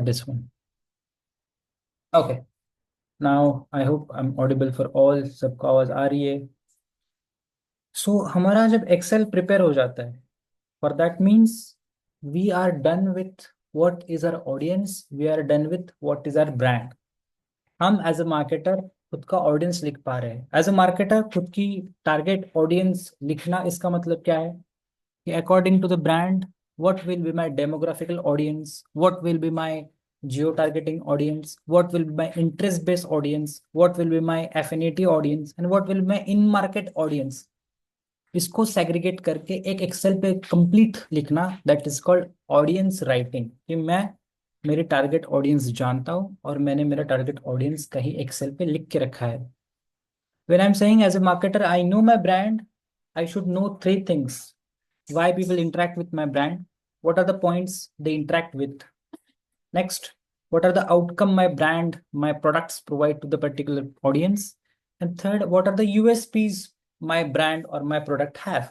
This one. Okay. Now I hope I'm audible for all. सबको आवाज आ रही है? So हमारा जब एक्सेल प्रिपेयर हो जाता है, for that means we are done with what is our audience, we are done with what is our brand. हम एज अ मार्केटर खुद का ऑडियंस लिख पा रहे हैं. एज अ मार्केटर खुद की टारगेट ऑडियंस लिखना, इसका मतलब क्या है कि according to the brand, what will be my demographical audience, what will be my geo targeting audience, what will be my interest based audience, what will be my affinity audience, and what will be my in market audience. इसको segregate करके एक Excel पे complete लिखना, that is called audience writing. कि मैं मेरे target audience जानता हूँ और मैंने मेरा टारगेट ऑडियंस कहीं एक्सेल पे लिख के रखा है. When I am saying as a marketer I know my brand, I should know three things. Why people interact with my brand, what are the points they interact with. Next, what are the outcome my brand, my products provide to the particular audience. And third, what are the USPs my brand or my product have.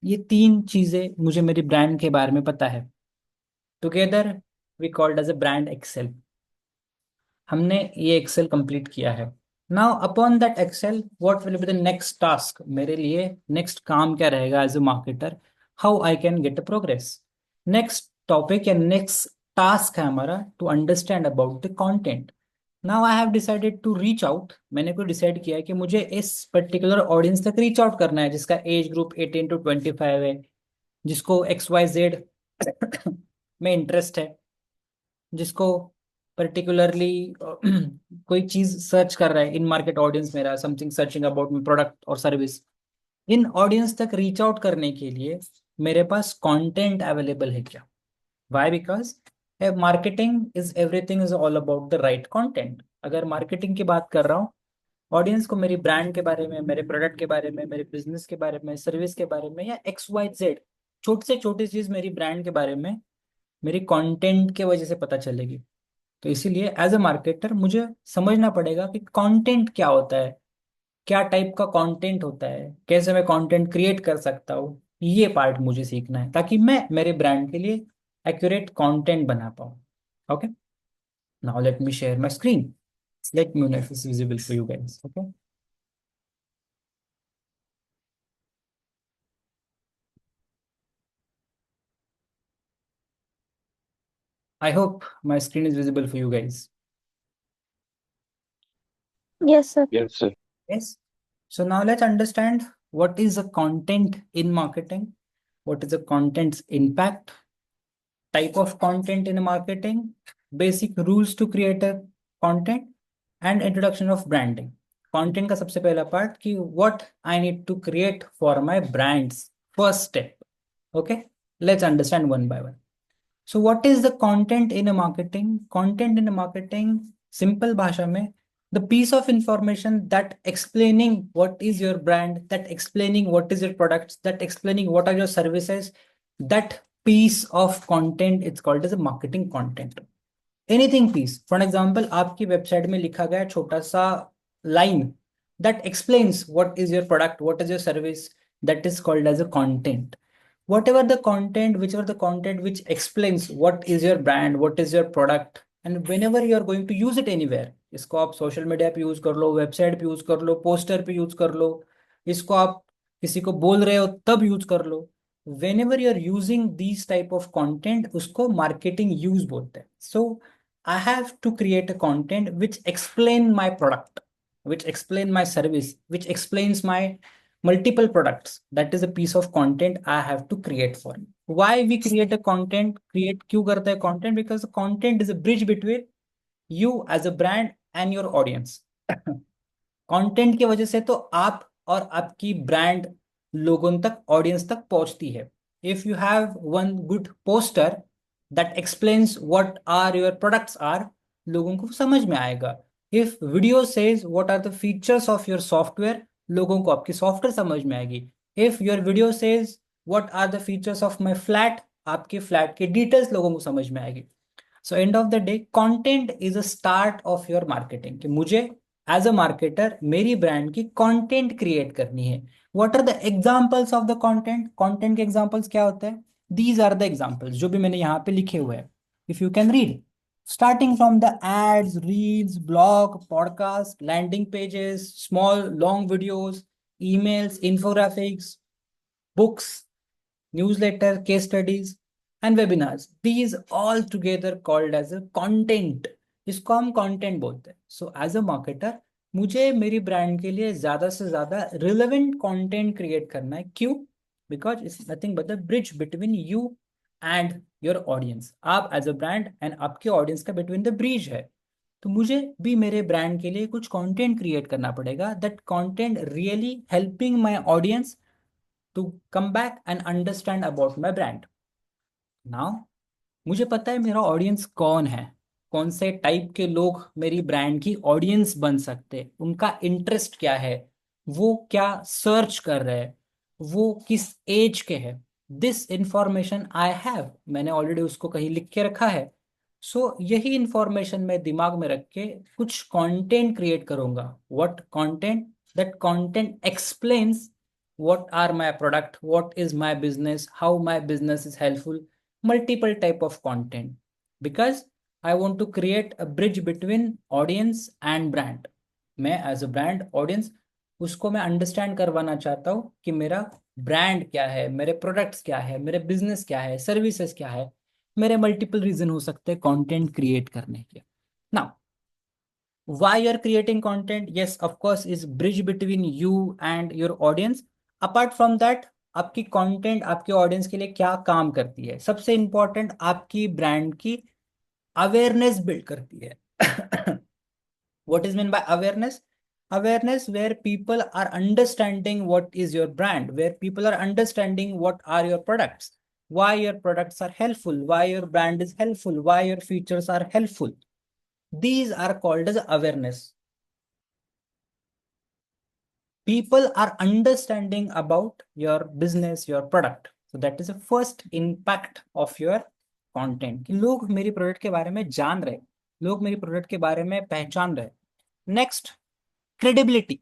ये तीन चीजें मुझे मेरी brand के बारे में पता है. Together we called as a brand excel. हमने ये एक्सेल कंप्लीट किया है. Now upon that excel what will be the next task. मेरे लिए नेक्स्ट काम क्या रहेगा as a marketer, how I can get a progress. Next topic या नेक्स्ट टास्क है हमारा to understand about the content. Now I have decided to reach out. मैंने को डिसाइड किया है कि मुझे इस पर्टिकुलर ऑडियंस तक रीच आउट करना है जिसका एज ग्रुप 18 to 25 है, जिसको XYZ में इंटरेस्ट है, जिसको पर्टिकुलरली कोई चीज सर्च कर रहा है. इन मार्केट ऑडियंस मेरा something searching about my product और सर्विस. इन ऑडियंस तक रीच आउट करने के लिए मेरे पास कंटेंट अवेलेबल है क्या. Why? Because marketing is everything is all about the right content. अगर मार्केटिंग की बात कर रहा हूँ, ऑडियंस को मेरी ब्रांड के बारे में, मेरे प्रोडक्ट के बारे में, मेरे बिजनेस के बारे में, सर्विस के बारे में, या XYZ छोटी से छोटी चीज मेरी ब्रांड के बारे में मेरी कंटेंट के वजह से पता चलेगी. तो इसीलिए एज अ मार्केटर मुझे समझना पड़ेगा कि कंटेंट क्या होता है, क्या टाइप का कंटेंट होता है, कैसे मैं कंटेंट क्रिएट कर सकता हूँ. ये पार्ट मुझे सीखना है ताकि मैं मेरे ब्रांड के लिए एक्यूरेट कंटेंट बना पाऊँ. Okay. Now let me share my screen. Let me know if it's visible for you guys. Okay. I hope my screen is visible for you guys. Yes, sir. Yes, sir. Yes. So now let's understand what is the content in marketing, what is the content's impact, type of content in marketing, basic rules to create a content, and introduction of branding. Content का सबसे पहला part कि what I need to create for my brands. First step. Okay. Let's understand one by one. So what is the content in a marketing? Content in a marketing, simple भाषा में, the piece of information that explaining what is your brand, that explaining what is your products, that explaining what are your services, that piece of content it's called as a marketing content. Anything piece. For example, आपकी website में लिखा गया छोटा सा line that explains what is your product, what is your service, that is called as a content. Whatever the content, whichever the content which explains what is your brand, what is your product, and whenever you are going to use it anywhere, इसको आप social media पे use कर लो, website पे use कर लो, poster पे use कर लो, इसको आप किसी को बोल रहे हो तब यूज कर लो. whenever you are using these type of content, उसको marketing use बोलते हैं. So I have to create a content which explain my product, which explain my service, which explains my multiple products. That is a piece of content I have to create for. Why we create a content? Create क्यों करते हैं content? Because the content is a bridge between you as a brand and your audience. Content की वजह से तो आप और आपकी ब्रांड लोगों तक, ऑडियंस तक पहुंचती है. If you have one good poster that explains what are your products are, लोगों को समझ में आएगा. If video says what are the features of your software, लोगों को आपकी सॉफ्टवेयर समझ में आएगी. If your video says what are the features of my flat, आपके फ्लैट की डिटेल्स लोगों को समझ में आएगी. So end of the day content is a start of your marketing. कि मुझे एज अ मार्केटर मेरी ब्रांड की कंटेंट क्रिएट करनी है. What are the examples of the content? Content के एग्जांपल्स क्या होते हैं? दीज आर द एग्जांपल्स जो भी मैंने यहाँ पे लिखे हुए हैं. If you can read. Starting from the ads, reels, blog, podcast, landing pages, small, long videos, emails, infographics, books, newsletter, case studies, and webinars. These all together called as a content. इसको हम content बोलते हैं. So as a marketer, मुझे मेरी brand के लिए ज्यादा से ज्यादा relevant content create करना है. क्यों? Because it's nothing but the bridge between you and your audience. आप as a brand and आपके audience का between the bridge है. तो मुझे भी मेरे ब्रांड के लिए कुछ कंटेंट क्रिएट करना पड़ेगा, that content really helping my audience to come back and understand about my brand. Now मुझे पता है मेरा ऑडियंस कौन है, कौन से टाइप के लोग मेरी ब्रांड की ऑडियंस बन सकते हैं, उनका इंटरेस्ट क्या है, वो क्या सर्च कर रहे हैं, वो किस एज के हैं. दिस इंफॉर्मेशन आई हैव, मैंने ऑलरेडी उसको कहीं लिख के रखा है. यही इंफॉर्मेशन मैं दिमाग में रख के कुछ कंटेंट क्रिएट करूंगा. What content? That content explains what are my product, what is my business, how my business is helpful. Multiple type of content, because I want to create a bridge between audience and brand. मैं as a brand audience उसको मैं understand करवाना चाहता हूँ कि मेरा brand क्या है, मेरे प्रोडक्ट्स क्या है, मेरे बिजनेस क्या है, सर्विसेज क्या है. मेरे मल्टीपल रीजन हो सकते हैं कंटेंट क्रिएट करने के. Now why you're creating content, yes of course is bridge between you and your audience. apart from that, आपकी कंटेंट आपके ऑडियंस के लिए क्या काम करती है? सबसे इंपॉर्टेंट आपकी ब्रांड की अवेयरनेस बिल्ड करती है. what is meant by awareness? Awareness where people are understanding what is your brand, where people are understanding what are your products, why your products are helpful, why your brand is helpful, why your features are helpful. These are called as awareness. People are understanding about your business, your product. So that is the first impact of your content. कि लोग मेरी product के बारे में जान रहे, लोग मेरी प्रोडक्ट के बारे में पहचान रहे. Next, credibility.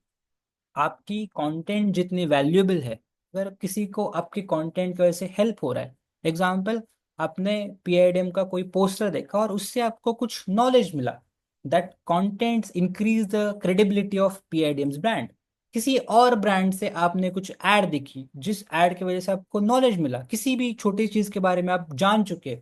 आपकी कंटेंट जितनी वैल्यूएबल है, अगर किसी को आपके कंटेंट की वजह से हेल्प हो रहा है, एग्जांपल आपने पीआईडीएम का कोई पोस्टर देखा और उससे आपको कुछ नॉलेज मिला, that contents increase the credibility of PIDM's brand. किसी और ब्रांड से आपने कुछ ऐड देखी, जिस ऐड की वजह से आपको नॉलेज मिला, किसी भी छोटी चीज के बारे में आप जान चुके,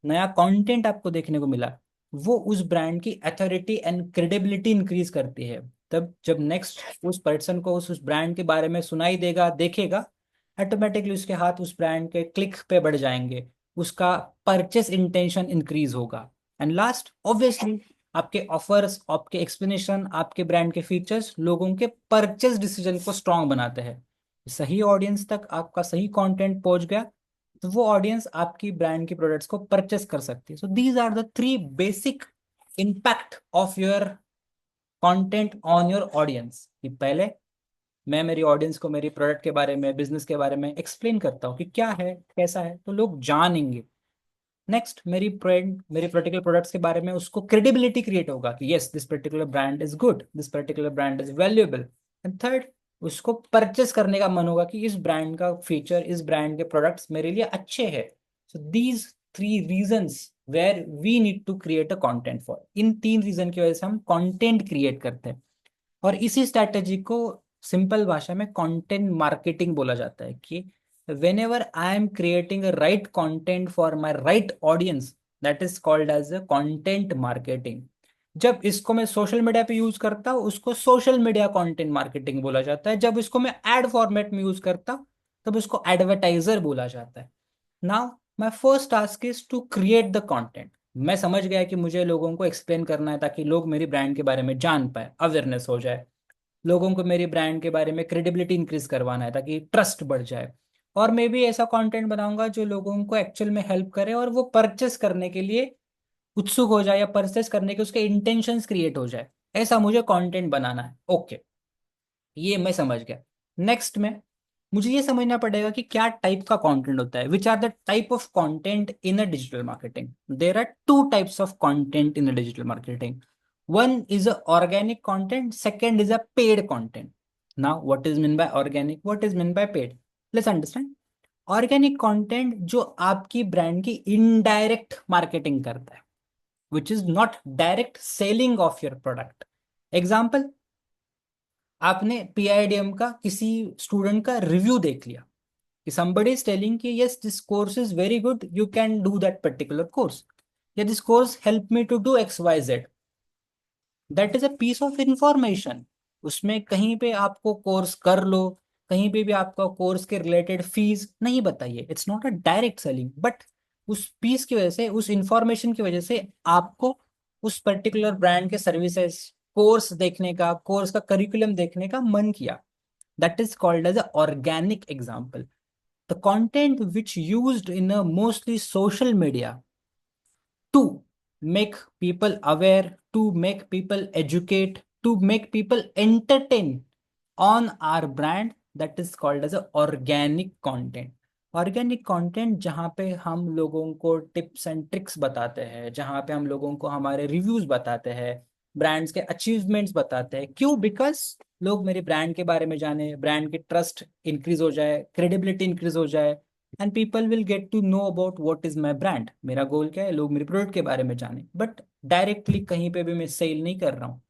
नया कंटेंट आपको देखने को मिला, वो उस ब्रांड की अथॉरिटी एंड क्रेडिबिलिटी इंक्रीज करती है. तब जब नेक्स्ट उस पर्सन को उस ब्रांड के बारे में सुनाई देगा, देखेगा, ऑटोमेटिकली उसके हाथ उस ब्रांड के क्लिक पे बढ़ जाएंगे, उसका परचेस इंटेंशन इंक्रीज होगा. एंड लास्ट, ऑब्वियसली आपके ऑफर्स, आपके एक्सप्लेनेशन, आपके ब्रांड के फीचर्स लोगों के परचेस डिसीजन को स्ट्रांग बनाते हैं. सही ऑडियंस तक आपका सही कंटेंट पहुंच गया तो वो ऑडियंस आपकी ब्रांड की प्रोडक्ट्स को परचेस कर सकती है. So these are the three basic impact of your content on your audience. कि पहले मैं मेरी ऑडियंस को मेरी प्रोडक्ट के बारे में, बिजनेस के बारे में एक्सप्लेन करता हूँ कि क्या है, कैसा है, तो लोग जानेंगे. नेक्स्ट, मेरी पर्टिकुलर प्रोडक्ट्स के बारे में उसको क्रेडिबिलिटी क्रिएट होगा कि yes this particular brand is good, this particular brand is valuable. And third, उसको परचेस करने का मन होगा कि इस ब्रांड का फीचर, इस ब्रांड के प्रोडक्ट्स मेरे लिए अच्छे हैं. So these three reasons where we need to create a content for. इन तीन रीजन की वजह से हम कंटेंट क्रिएट करते हैं. और इसी स्ट्रैटेजी को सिंपल भाषा में कंटेंट मार्केटिंग बोला जाता है. कि whenever I am creating a right content for my right audience, that is called as a content marketing. जब इसको मैं सोशल मीडिया पे यूज करता हूँ उसको सोशल मीडिया कंटेंट मार्केटिंग बोला जाता है. जब इसको मैं एड फॉर्मेट में यूज करता हूँ तब उसको एडवर्टाइजर बोला जाता है. Now my first task is to create the content. मैं समझ गया कि मुझे लोगों को एक्सप्लेन करना है ताकि लोग मेरी ब्रांड के बारे में जान पाए, अवेयरनेस हो जाए. लोगों को मेरी ब्रांड के बारे में क्रेडिबिलिटी इंक्रीज करवाना है ताकि ट्रस्ट बढ़ जाए. और मैं भी ऐसा कंटेंट बनाऊंगा जो लोगों को एक्चुअल में हेल्प करे और वो परचेस करने के लिए उत्सुक हो जाए, या परचेस करने के उसके इंटेंशंस क्रिएट हो जाए. ऐसा मुझे कंटेंट बनाना है. ओके, ये मैं समझ गया. नेक्स्ट में मुझे ये समझना पड़ेगा कि क्या टाइप का कंटेंट होता है. Which are the type of content in a digital marketing? There are two types of content in a digital marketing. one is a organic content, second is a paid content. Now what is meant by organic, what is meant by paid? Let's understand. Organic content जो आपकी brand की indirect marketing करता है, which is not direct selling of your product. Example, आपने पीआईडीएम का किसी student का review देख लिया कि somebody is telling कि yes this course is very good, you can do that particular course, या this course help me to do XYZ. That is a piece of information. उसमें कहीं पे आपको कोर्स कर लो, कहीं पे भी आपका कोर्स के रिलेटेड फीस नहीं बताइए, it's not a direct selling, but उस पीस की वजह से, उस इंफॉर्मेशन की वजह से आपको उस पर्टिकुलर ब्रांड के सर्विसेज, कोर्स देखने का, कोर्स का करिकुलम देखने का मन किया। That is called as a organic example. The content which used in a mostly social media to make people aware, to make people educate, to make people entertain on our brand, that is called as a organic content. Organic content जहाँ पे हम लोगों को tips and tricks बताते हैं, जहाँ पे हम लोगों को हमारे रिव्यूज बताते हैं, ब्रांड्स के अचीवमेंट्स बताते हैं। क्यों? बिकॉज लोग मेरे ब्रांड के बारे में जाने, ब्रांड की ट्रस्ट इंक्रीज हो जाए, क्रेडिबिलिटी इंक्रीज हो जाए, and people will get to know about what is my brand. मेरा गोल क्या है? लोग मेरे प्रोडक्ट के बारे में जाने, बट डायरेक्टली कहीं पे भी मैं सेल नहीं कर रहा हूँ।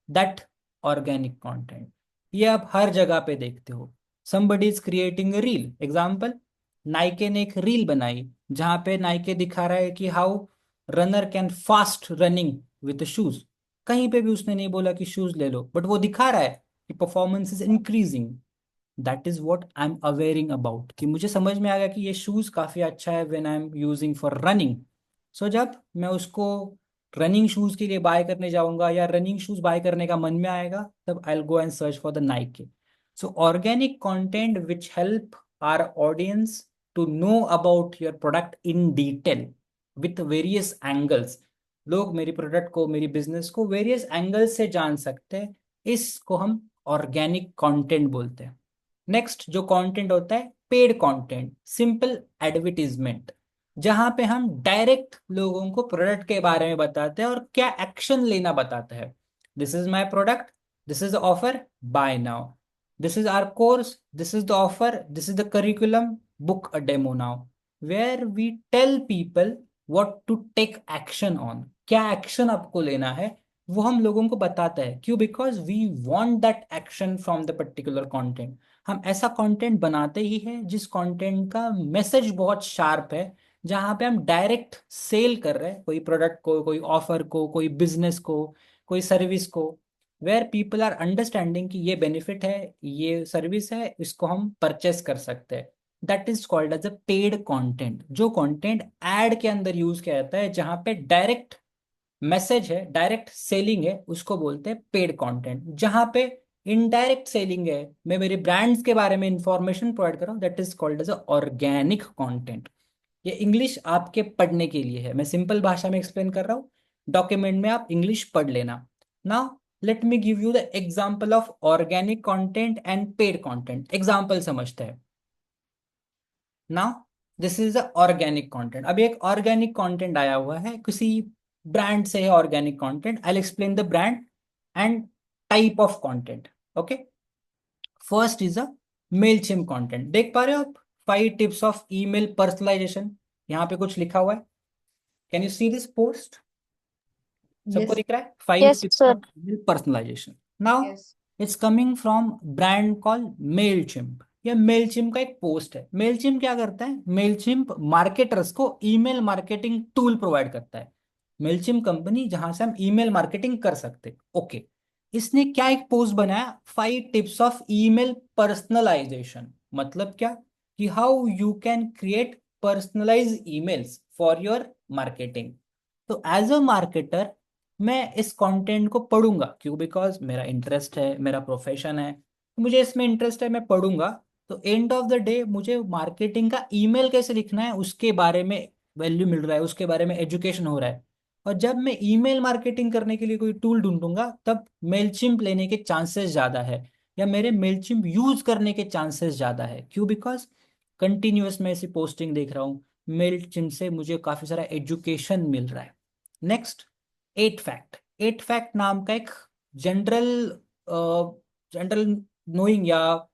दैट ऑर्गेनिक कंटेंट, ये आप हर जगह पे देखते हो। somebody is creating a reel, example, Nike ने एक रील बनाई जहां पे नाइके दिखा रहा है कि how runner can fast running with shoes. कहीं पे भी उसने नहीं बोला कि शूज ले लो, बट वो दिखा रहा है कि performance is increasing. That is what I am awaring about, कि मुझे समझ में आ गया कि ये शूज काफी अच्छा है when I am using for running. So जब मैं उसको रनिंग शूज के लिए बाय करने जाऊंगा या रनिंग शूज बाय करने का मन में आएगा, तब I will go and search for the Nike. So organic content which help our audience to know about your product in detail with various angles. लोग मेरी प्रोडक्ट को, मेरी बिजनेस को वेरियस एंगल्स से जान सकते हैं, इसको हम ऑर्गेनिक कंटेंट बोलते हैं। नेक्स्ट जो कंटेंट होता है, पेड कंटेंट, सिंपल एडवर्टीजमेंट, जहां पे हम डायरेक्ट लोगों को प्रोडक्ट के बारे में बताते हैं और क्या एक्शन लेना बताते हैं। This is my product, this is the offer, buy now. This is our course, this is the offer, this is the curriculum, book a demo now. Where we tell people what to take action on, क्या action आपको लेना है वो हम लोगों को बताते हैं। क्यों? Because we want that action from the particular content. हम ऐसा कंटेंट बनाते ही है जिस कंटेंट का मैसेज बहुत शार्प है, जहां पे हम डायरेक्ट सेल कर रहे हैं कोई प्रोडक्ट को, कोई ऑफर को, कोई बिजनेस को, कोई सर्विस को, वेयर पीपल आर अंडरस्टैंडिंग कि ये बेनिफिट है, ये सर्विस है, इसको हम परचेस कर सकते हैं। That is called as a paid content. जो कंटेंट एड के अंदर यूज किया जाता है, जहां पे डायरेक्ट मैसेज है, डायरेक्ट सेलिंग है, उसको बोलते हैं पेड कंटेंट। जहां पे इनडायरेक्ट सेलिंग है, मैं मेरे ब्रांड्स के बारे में इंफॉर्मेशन प्रोवाइड कर रहा हूँ, that is called as organic content. ये इंग्लिश आपके पढ़ने के लिए है, मैं सिंपल भाषा में एक्सप्लेन कर रहा हूँ, डॉक्यूमेंट में आप इंग्लिश पढ़ लेना। Now let me give you the example of organic content and paid content. Example समझते हैं। Now this is a organic content. अभी एक ऑर्गेनिक कंटेंट आया हुआ है, किसी ब्रांड से है organic content. I explain the brand and type of content. Okay, first is a Mailchimp content. देख पा रहे हो आप? 5 टिप्स ऑफ ईमेल पर्सनलाइजेशन, यहाँ पे कुछ लिखा हुआ है। Can you see this post? सबको Yes. दिख रहा है? Five Yes, tips sir. Of email personalisation. Now Yes. It's coming from brand call Mailchimp. ये मेलचिम्प का एक पोस्ट है। मेलचिम्प क्या करता है? मेलचिम्प मार्केटर्स को ईमेल मार्केटिंग टूल प्रोवाइड करता है। मेलचिम्प कंपनी जहां से हम ईमेल मार्केटिंग कर सकते। ओके, इसने क्या एक पोस्ट बनाया, 5 टिप्स ऑफ ईमेल पर्सनलाइजेशन। मतलब क्या? कि how you can create personalise emails for your marketing. तो एज अ मार्केटर मैं इस कंटेंट को पढ़ूंगा। क्यों? बिकॉज मेरा इंटरेस्ट है, मेरा प्रोफेशन है, मुझे इसमें इंटरेस्ट है, मैं पढ़ूंगा। तो एंड ऑफ द डे मुझे मार्केटिंग का ईमेल कैसे लिखना है उसके बारे में वैल्यू मिल रहा है, उसके बारे में एजुकेशन हो रहा है। और जब मैं ईमेल मार्केटिंग करने के लिए कोई टूल ढूंढूंगा, तब मेलचिम्प लेने के चांसेस ज़्यादा है, या मेरे मेलचिम्प यूज करने के चांसेस ज़्यादा है। क्यों? बिकॉज कंटिन्यूअस मैं ऐसी पोस्टिंग देख रहा हूँ, मेलचिम्प से मुझे काफ़ी सारा एजुकेशन मिल रहा है। Next, at fact. At fact नाम का एक जनरल जनरल नोइंग या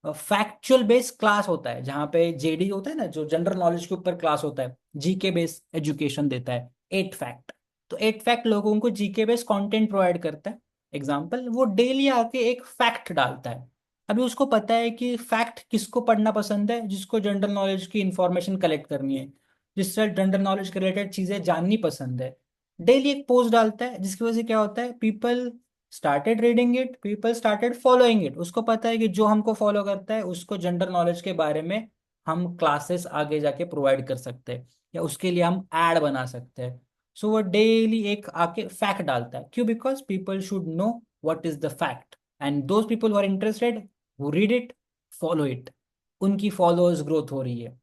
फैक्चुअल बेस्ड क्लास होता है, जहाँ पे जेडी होता है ना, जो जनरल नॉलेज के ऊपर क्लास होता है, जीके बेस्ड एजुकेशन देता है। एट फैक्ट, तो 8 फैक्ट लोगों को जीके बेस्ड कंटेंट प्रोवाइड करता है। एग्जाम्पल, वो डेली आके एक फैक्ट डालता है। अभी उसको पता है कि फैक्ट किसको पढ़ना पसंद है, जिसको जनरल नॉलेज की इंफॉर्मेशन कलेक्ट करनी है, जिससे जनरल नॉलेज के रिलेटेड चीजें जाननी पसंद है। डेली एक पोस्ट डालता है, जिसकी वजह से क्या होता है, people started reading it, people started following it. उसको पता है कि जो हमको फॉलो करता है उसको जनरल नॉलेज के बारे में हम क्लासेस आगे जाके प्रोवाइड कर सकते हैं, या उसके लिए हम ऐड बना सकते हैं। सो वो डेली एक आके फैक्ट डालता है। क्यों? Because people should know what is the fact, and those people who are interested who read it follow it, उनकी फॉलोअर्स ग्रोथ हो रही है।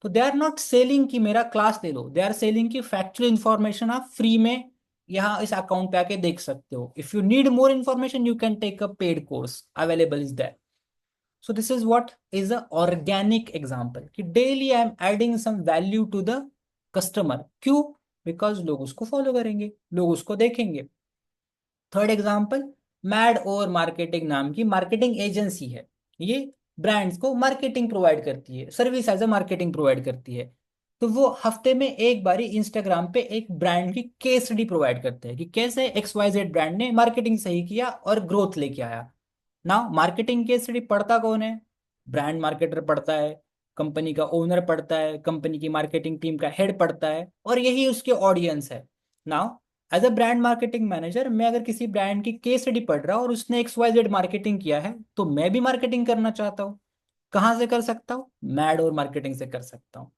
तो दे आर नॉट सेलिंग कि मेरा क्लास ले लो, दे आर सेलिंग कि फैक्चुअल इंफॉर्मेशन आप फ्री में यहाँ इस अकाउंट पे आके देख सकते हो। If you need more information you can take a paid course, available is that. So this is what is a organic example कि daily I am adding some value to the customer। क्यों? Because लोग उसको follow करेंगे, लोग उसको देखेंगे। Third example, mad और marketing नाम की मार्केटिंग एजेंसी है। ये ब्रांड्स को मार्केटिंग प्रोवाइड करती है, service as a marketing provide करती है। तो वो हफ्ते में एक बारी इंस्टाग्राम पे एक ब्रांड की केस स्टडी प्रोवाइड करते हैं कि कैसे XYZ ब्रांड ने मार्केटिंग सही किया और ग्रोथ लेके आया। ना मार्केटिंग केस स्टडी पढ़ता कौन है? ब्रांड मार्केटर पढ़ता है, कंपनी का ओनर पढ़ता है, कंपनी की मार्केटिंग टीम का हेड पढ़ता है, और यही उसके ऑडियंस है। Now as a brand marketing manager, मैं अगर किसी ब्रांड की केस स्टडी पढ़ रहा हूँ और उसने XYZ मार्केटिंग किया है, तो मैं भी मार्केटिंग करना चाहता हूँ। कहाँ से कर सकता हूँ? मैड और मार्केटिंग से कर सकता हूँ।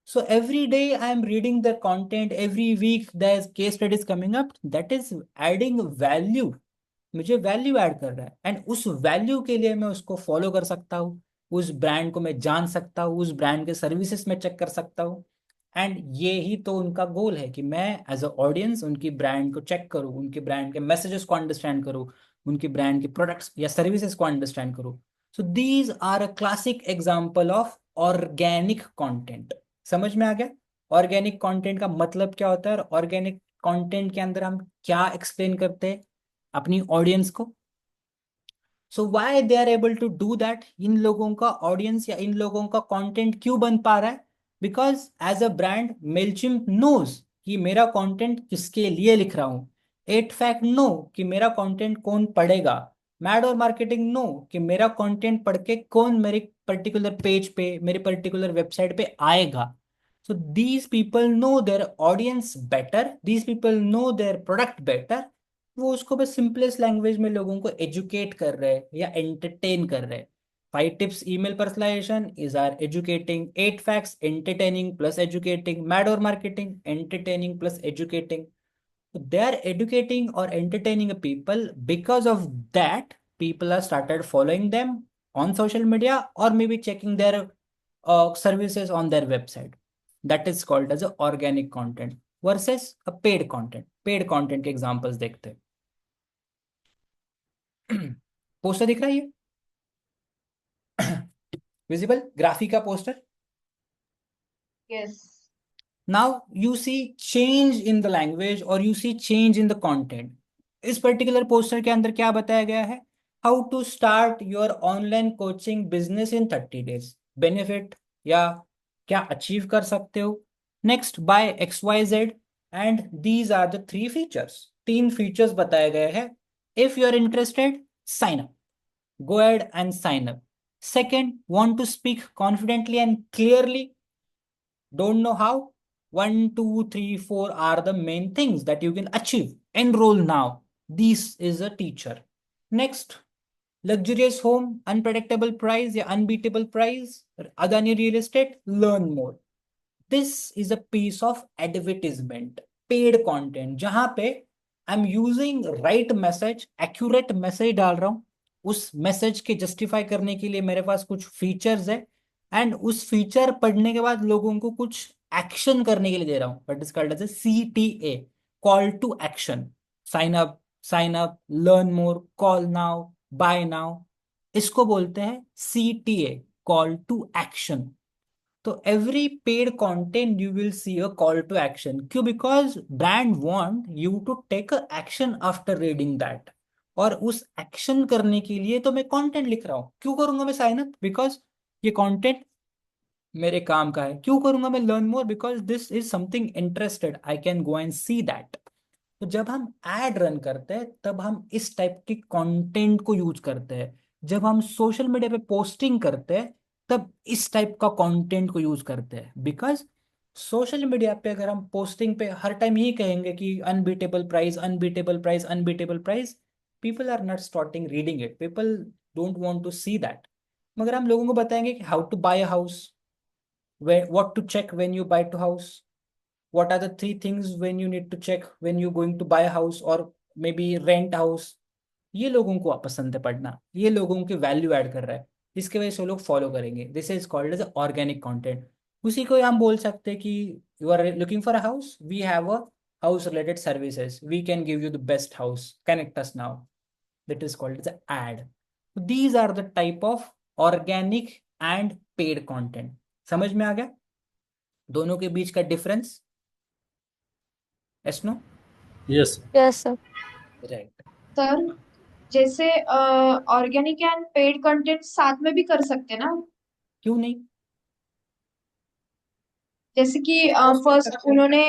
So every day I am reading the content, every week there's case studies coming up, that is adding value, मुझे वैल्यू ऐड कर रहा है, एंड उस वैल्यू के लिए मैं उसको फॉलो कर सकता हूँ, उस ब्रांड को मैं जान सकता हूँ, उस ब्रांड के सर्विसेज में चेक कर सकता हूँ। एंड ये ही तो उनका गोल है कि मैं एज अ ऑडियंस उनकी ब्रांड को चेक करूँ, उनके ब्रांड के मैसेजेस को अंडरस्टैंड करूँ, उनकी ब्रांड के प्रोडक्ट्स या सर्विसेज को अंडरस्टैंड करूँ। So these are a classic example of organic content. समझ में आ गया ऑर्गेनिक कंटेंट का मतलब क्या होता है, और ऑर्गेनिक कंटेंट के अंदर हम क्या एक्सप्लेन करते हैं अपनी ऑडियंस को। So why they are able to do that, इन लोगों का ऑडियंस या इन लोगों का कंटेंट क्यों बन पा रहा है? Because as a brand Mailchimp knows कि मेरा कंटेंट किसके लिए लिख रहा हूँ। 8 फैक्ट नो कि मेरा कंटेंट कौन पढ़ेगा। मैड और मार्केटिंग नो कि मेरा कंटेंट पढ़ के कौन मेरे पर्टिकुलर पेज पे, मेरे पर्टिकुलर वेबसाइट पे आएगा। So these people know their audience better, these people know their product better। वो उसको बस सिंपलेस्ट लैंग्वेज में लोगों को एजुकेट कर रहे हैं या एंटरटेन कर रहे हैं। 5 tips email personalization is our educating, 8 facts entertaining plus educating, mad or marketing entertaining plus educating। So they are educating or entertaining a people, because of that people are started following them on social media or maybe checking their services on their website। That is called as a organic content versus a paid content। Paid content के examples देखते हैं। Poster दिख रहा है ये? Visible graphic का poster. Yes. Now you see change in the language और you see change in the content. इस पर्टिकुलर पोस्टर के अंदर क्या बताया गया है? How to start your online coaching business in 30 days। Benefit या क्या अचीव कर सकते हो, next by XYZ। And these are the 3 features, 3 features बताए गए हैं। If you are interested, sign up, go ahead and sign up। Second, want to speak confidently and clearly, don't know how? 1, 2, 3, 4 are the main things that you can achieve. Enroll now. This is a teacher। Next, luxurious home, unpredictable price या unbeatable price, Adani real estate, learn more। This is a piece of advertisement, paid content, जहां पे I am using right message, accurate message डाल रहा हूं। उस message के justify करने के लिए मेरे पास कुछ फीचर्स है, एंड उस फीचर पढ़ने के बाद लोगों को कुछ एक्शन करने के लिए दे रहा हूं। But is called as a CTA, call to action. Sign up, sign up, learn more, call now, buy now, इसको बोलते हैं CTA, कॉल टू एक्शन। तो every paid content you will see a call to action. क्यों? Because brand want you to take a action after reading that. और उस action करने के लिए तो मैं कंटेंट लिख रहा हूं। क्यों करूंगा मैं साइन अप? बिकॉज ये कंटेंट मेरे काम का है। क्यों करूंगा मैं learn more? Because this is something interested, I can go and see that. तो जब हम एड रन करते हैं तब हम इस टाइप के कंटेंट को यूज करते हैं। जब हम सोशल मीडिया पे पोस्टिंग करते हैं तब इस टाइप का कंटेंट को यूज करते हैं। बिकॉज सोशल मीडिया पे अगर हम पोस्टिंग पे हर टाइम यही कहेंगे कि unbeatable price, unbeatable price, unbeatable price, people are not starting reading it, people don't want to see that. मगर हम लोगों को बताएंगे कि how to buy a house, what to check when you buy to house, what are the three things when you need to check when you going to buy a house or maybe rent house। ये लोगों को पसंद है पढ़ना, ये लोगों की value add कर रहा है, इसके वजह से वो लोग फॉलो करेंगे। This is called as organic content. उसी को हम बोल सकते हैं कि you are looking for a house, we have a house related services, we can give you the best house, connect us now. That is called as ad. These are the type of organic and paid content. समझ में आ गया दोनों के बीच का difference? Yes no? Yes. Yes sir. Right. Sir, जैसे organic and paid content साथ में भी कर सकते हैं ना? क्यों नहीं? जैसे कि Suppose कर फर्स्ट सकते हो। उन्होंने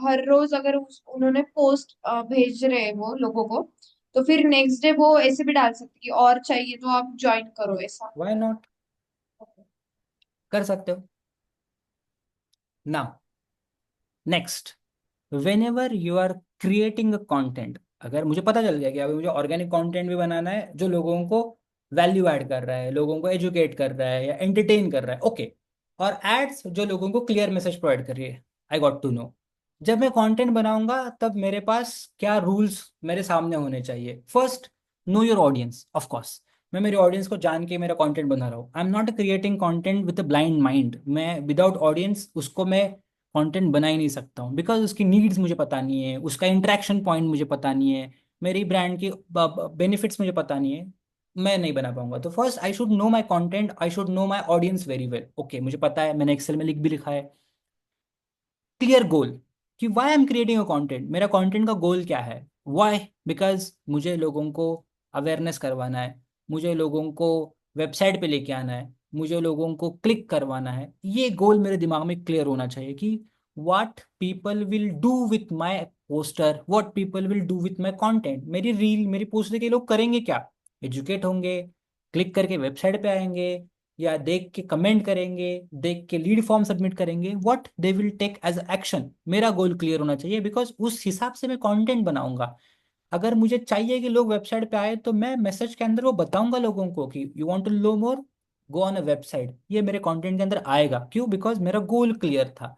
हर रोज अगर उन्होंने पोस्ट भेज रहे हैं वो लोगों को, तो फिर नेक्स्ट डे वो ऐसे भी डाल सकते कि और चाहिए तो आप ज्वाइन करो ऐसा। व्हाई नॉट, कर सकते हो। Now next, whenever you are creating a content, अगर मुझे पता चल गया कि अभी मुझे ऑर्गेनिक कंटेंट भी बनाना है जो लोगों को वैल्यू ऐड कर रहा है, लोगों को एजुकेट कर रहा है या एंटरटेन कर रहा है, ओके, और एड्स जो लोगों को क्लियर मैसेज प्रोवाइड कर रही है, आई गॉट टू नो। जब मैं कंटेंट बनाऊंगा तब मेरे पास क्या रूल्स मेरे सामने होने चाहिए? First, know your audience, of course. मैं मेरे ऑडियंस को जान के मेरा कंटेंट बना रहा हूँ। I am not creating content with a blind mind. मैं विदाउट ऑडियंस उसको मैं कंटेंट बना ही नहीं सकता हूँ, बिकॉज उसकी नीड्स मुझे पता नहीं है, उसका इंटरेक्शन पॉइंट मुझे पता नहीं है, मेरी ब्रांड की बेनिफिट्स मुझे पता नहीं है, मैं नहीं बना पाऊंगा। तो first I should know my content, I should know my audience very well. Okay, मुझे पता है, मैंने एक्सेल में लिख भी लिखा है क्लियर गोल कि why I am creating a content, मेरा कंटेंट का गोल क्या है। वाई? बिकॉज मुझे लोगों को अवेयरनेस करवाना है, मुझे लोगों को वेबसाइट पे लेके आना है, मुझे लोगों को क्लिक करवाना है। ये गोल मेरे दिमाग में क्लियर होना चाहिए कि what people will do with my poster, what people will do with my content. मेरी रील, मेरी पोस्टर के लोग करेंगे क्या? एजुकेट होंगे, क्लिक करके वेबसाइट पे आएंगे, या देख के कमेंट करेंगे, देख के लीड फॉर्म सबमिट करेंगे, what they will take as action. मेरा गोल क्लियर होना चाहिए, बिकॉज उस हिसाब से मैं कंटेंट बनाऊंगा। अगर मुझे चाहिए कि लोग वेबसाइट पे आए तो मैं मैसेज के अंदर वो बताऊंगा लोगों को कि you want to know more, go on a website. ये मेरे कंटेंट के अंदर आएगा, क्यों? बिकॉज मेरा गोल क्लियर था।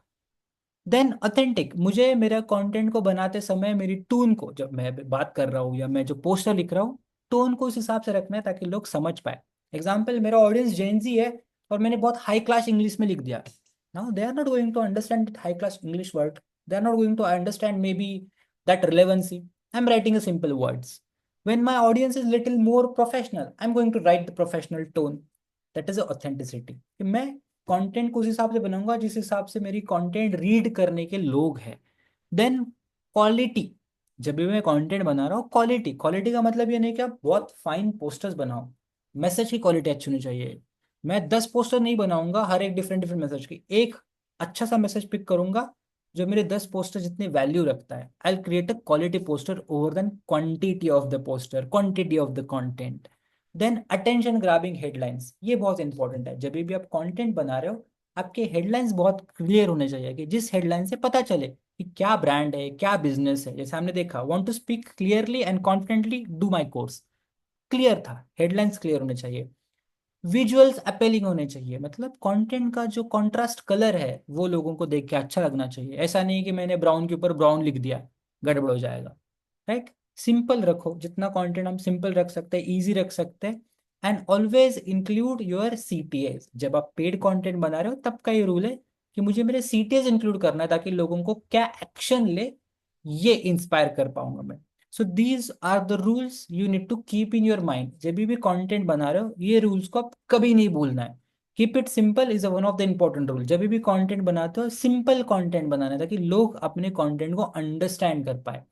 देन ऑथेंटिक, मुझे मेरा कंटेंट को बनाते समय मेरी टोन को, जब मैं बात कर रहा हूँ या मैं जो पोस्टर लिख रहा हूँ, टोन को उस हिसाब से रखना है ताकि लोग समझ पाए। एग्जाम्पल, मेरा ऑडियंस जेनजी है और मैंने बहुत हाई क्लास इंग्लिश में लिख दिया, now they are not going to understand high class English word, they are not going to understand maybe that relevancy. I am writing a simple words. when my audience is little more professional, I'm going to write the professional tone. that is authenticity कि मैं content को उस हिसाब से बनाऊंगा जिस हिसाब से मेरी कंटेंट रीड करने के लोग हैं। देन क्वालिटी, जब भी मैं कंटेंट बना रहा हूँ, क्वालिटी, क्वालिटी का मतलब ये नहीं कि आप बहुत फाइन पोस्टर्स बनाओ, मैसेज की क्वालिटी अच्छी होनी चाहिए। मैं 10 पोस्टर नहीं बनाऊंगा हर एक डिफरेंट डिफरेंट मैसेज की, एक अच्छा सा मैसेज पिक करूंगा जो मेरे 10 पोस्टर जितनी वैल्यू रखता है। I create a quality poster over than quantity of the poster, quantity of the content. Then attention grabbing headlines, ये बहुत इंपॉर्टेंट है। जब भी आप कंटेंट बना रहे हो, आपके हेडलाइंस बहुत क्लियर होने चाहिए कि जिस हेडलाइन से पता चले कि क्या ब्रांड है, क्या बिजनेस है। जैसे हमने देखा, want to speak clearly and confidently, do my course, clear था, हेडलाइंस क्लियर होने चाहिए। विजुअल्स अपीलिंग होने चाहिए, मतलब कंटेंट का जो कंट्रास्ट कलर है वो लोगों को देख के अच्छा लगना चाहिए। ऐसा नहीं कि मैंने ब्राउन के ऊपर ब्राउन लिख दिया, गड़बड़ हो जाएगा। राइट? सिंपल रखो, जितना कंटेंट हम सिंपल रख सकते हैं, इजी रख सकते हैं। And always include your CTS. जब आप पेड कंटेंट बना रहे हो तब का ये रूल है कि मुझे मेरे सीटीएस इंक्लूड करना है ताकि लोगों को क्या एक्शन ले, ये इंस्पायर कर पाऊंगा मैं। So these are the rules you need to keep in your mind. जब भी कंटेंट बना रहे हो, ये रूल्स को आप कभी नहीं भूलना है। Keep it simple is one of the important rule. जब भी कंटेंट बनाते हो, सिंपल कंटेंट बनाना है ताकि लोग अपने कंटेंट को अंडरस्टैंड कर पाए।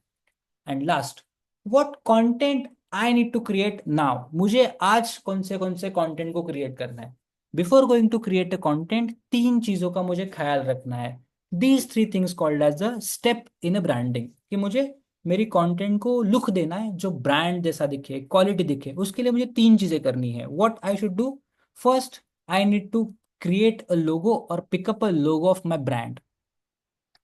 And last, what content I need to create now, मुझे आज कौन से कंटेंट को क्रिएट करना है। Before going to create a content, 3 चीजों का मुझे ख्याल रखना है। These 3 things called as a step in a branding, कि मुझे मेरी कंटेंट को लुक देना है जो ब्रांड जैसा दिखे, क्वालिटी दिखे, उसके लिए मुझे तीन चीजें करनी है। What I should do? First, I need to create a logo और pick up a logo of my brand.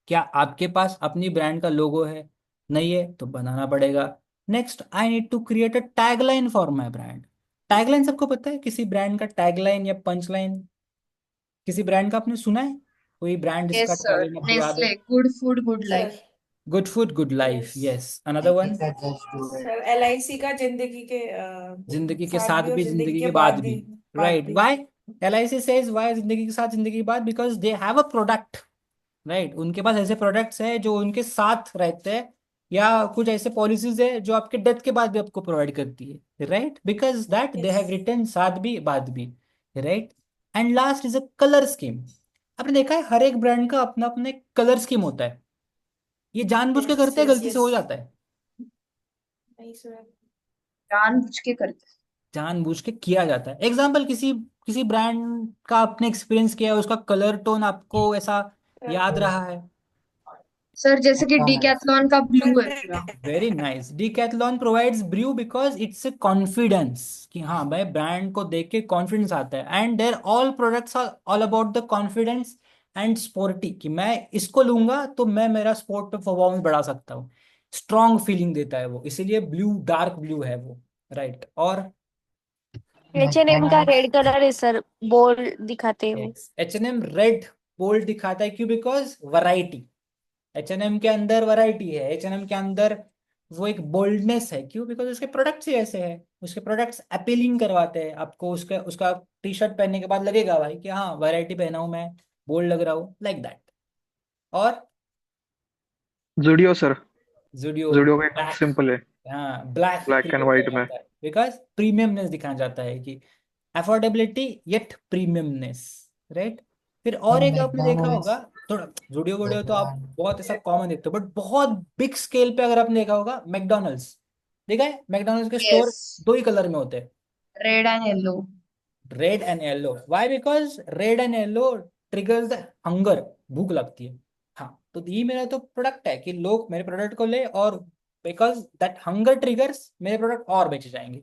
क्या आपके पास अपनी ब्रांड का लोगो है? नहीं है तो बनाना पड़ेगा। Next, I need to create a tagline for my brand. Tagline सबको पता है, किसी ब्रांड का टैगलाइन या पंचलाइन किसी ब्रांड का आपने सुना है? कोई ब्रांड जिसका यस सर, टैगलाइन आपको याद नेस्ले हो? Good food good sir. Life. Good food good life, yes. Yes. Another one? Sir LIC का जिंदगी के जिंदगी के साथ साथ भी और भी, जिंदगी जिंदगी के के बाद बाद भी। भी। बाद राइट, भी। वाई? LIC सेज वाई जिंदगी के साथ, जिंदगी के बाद, because they have a product. Right, उनके पास ऐसे प्रोडक्ट्स हैं जो उनके साथ रहते हैं, या कुछ ऐसे पॉलिसीज है जो आपके डेथ के बाद भी आपको प्रोवाइड करती है। Right, because that they yes. Have return साथ भी बाद भी। Right. And last is a colour scheme. आपने देखा है हर एक ब्रांड का अपना अपना एक कलर स्कीम होता है। ये जानबूझ के यस करते हैं, यस गलती से यस। हो जाता है। नहीं सर। जानबूझ के करते जानबूझ के किया जाता है। एग्जाम्पल, किसी किसी ब्रांड का आपने एक्सपीरियंस किया है, उसका कलर टोन आपको ऐसा याद रहा है? सर, जैसे कि डीकैथलॉन का ब्लू है पूरा। Sir very nice. Decathlon provides blue because it's a confidence, कि हाँ भाई ब्रांड को देख के कॉन्फिडेंस आता है, and their all products are all about the confidence and sporty, कि मैं इसको लूंगा तो मैं मेरा स्पोर्ट पे परफॉर्मेंस बढ़ा सकता हूँ। स्ट्रॉन्ग फीलिंग देता है वो, इसीलिए ब्लू डार्क ब्लू है वो। राइट। और H&M का रेड कलर है सर, बोल्ड दिखाते हैं वो। H&M रेड बोल्ड दिखाता है, क्यों? Because variety. H&M के अंदर वैरायटी है, H&M के अंदर वो एक बोल्डनेस है। क्यों? बिकॉज उसके प्रोडक्ट्स ही ऐसे हैं, उसके प्रोडक्ट्स अपीलिंग करवाते हैं आपको। उसका उसका टी शर्ट पहनने के बाद लगेगा भाई कि हाँ वैरायटी पहना हूं मैं, बोल्ड लग रहा हूँ, लाइक दैट। और जुडियो सर। जुडियो जुडियो का एक ब्लैक। सिंपल है, हाँ, ब्लैक ब्लैक एंड प्रीफर किया व्हाइट में। जाता है बिकॉज प्रीमियमनेस दिखाया जाता है, कि अफोर्डेबिलिटी येट प्रीमियमनेस। राइट। फिर और एक आपने देखा होगा, थोड़ा जुडियो वुडियो तो आप बहुत ऐसा कॉमन देखते हो, बट बहुत बिग स्केल पे अगर आपने देखा होगा, मैकडोनल्ड्स। देखा है मैकडोनल्ड्स के यस, स्टोर दो ही कलर में होते हैं, red and yellow. Red and yellow. Why? Because red and yellow triggers the hunger, भूख लगती है। हाँ, तो ये मेरा तो प्रोडक्ट है कि लोग मेरे प्रोडक्ट को ले, और बिकॉज दैट हंगर ट्रिगर्स मेरे प्रोडक्ट और बेचे जाएंगे।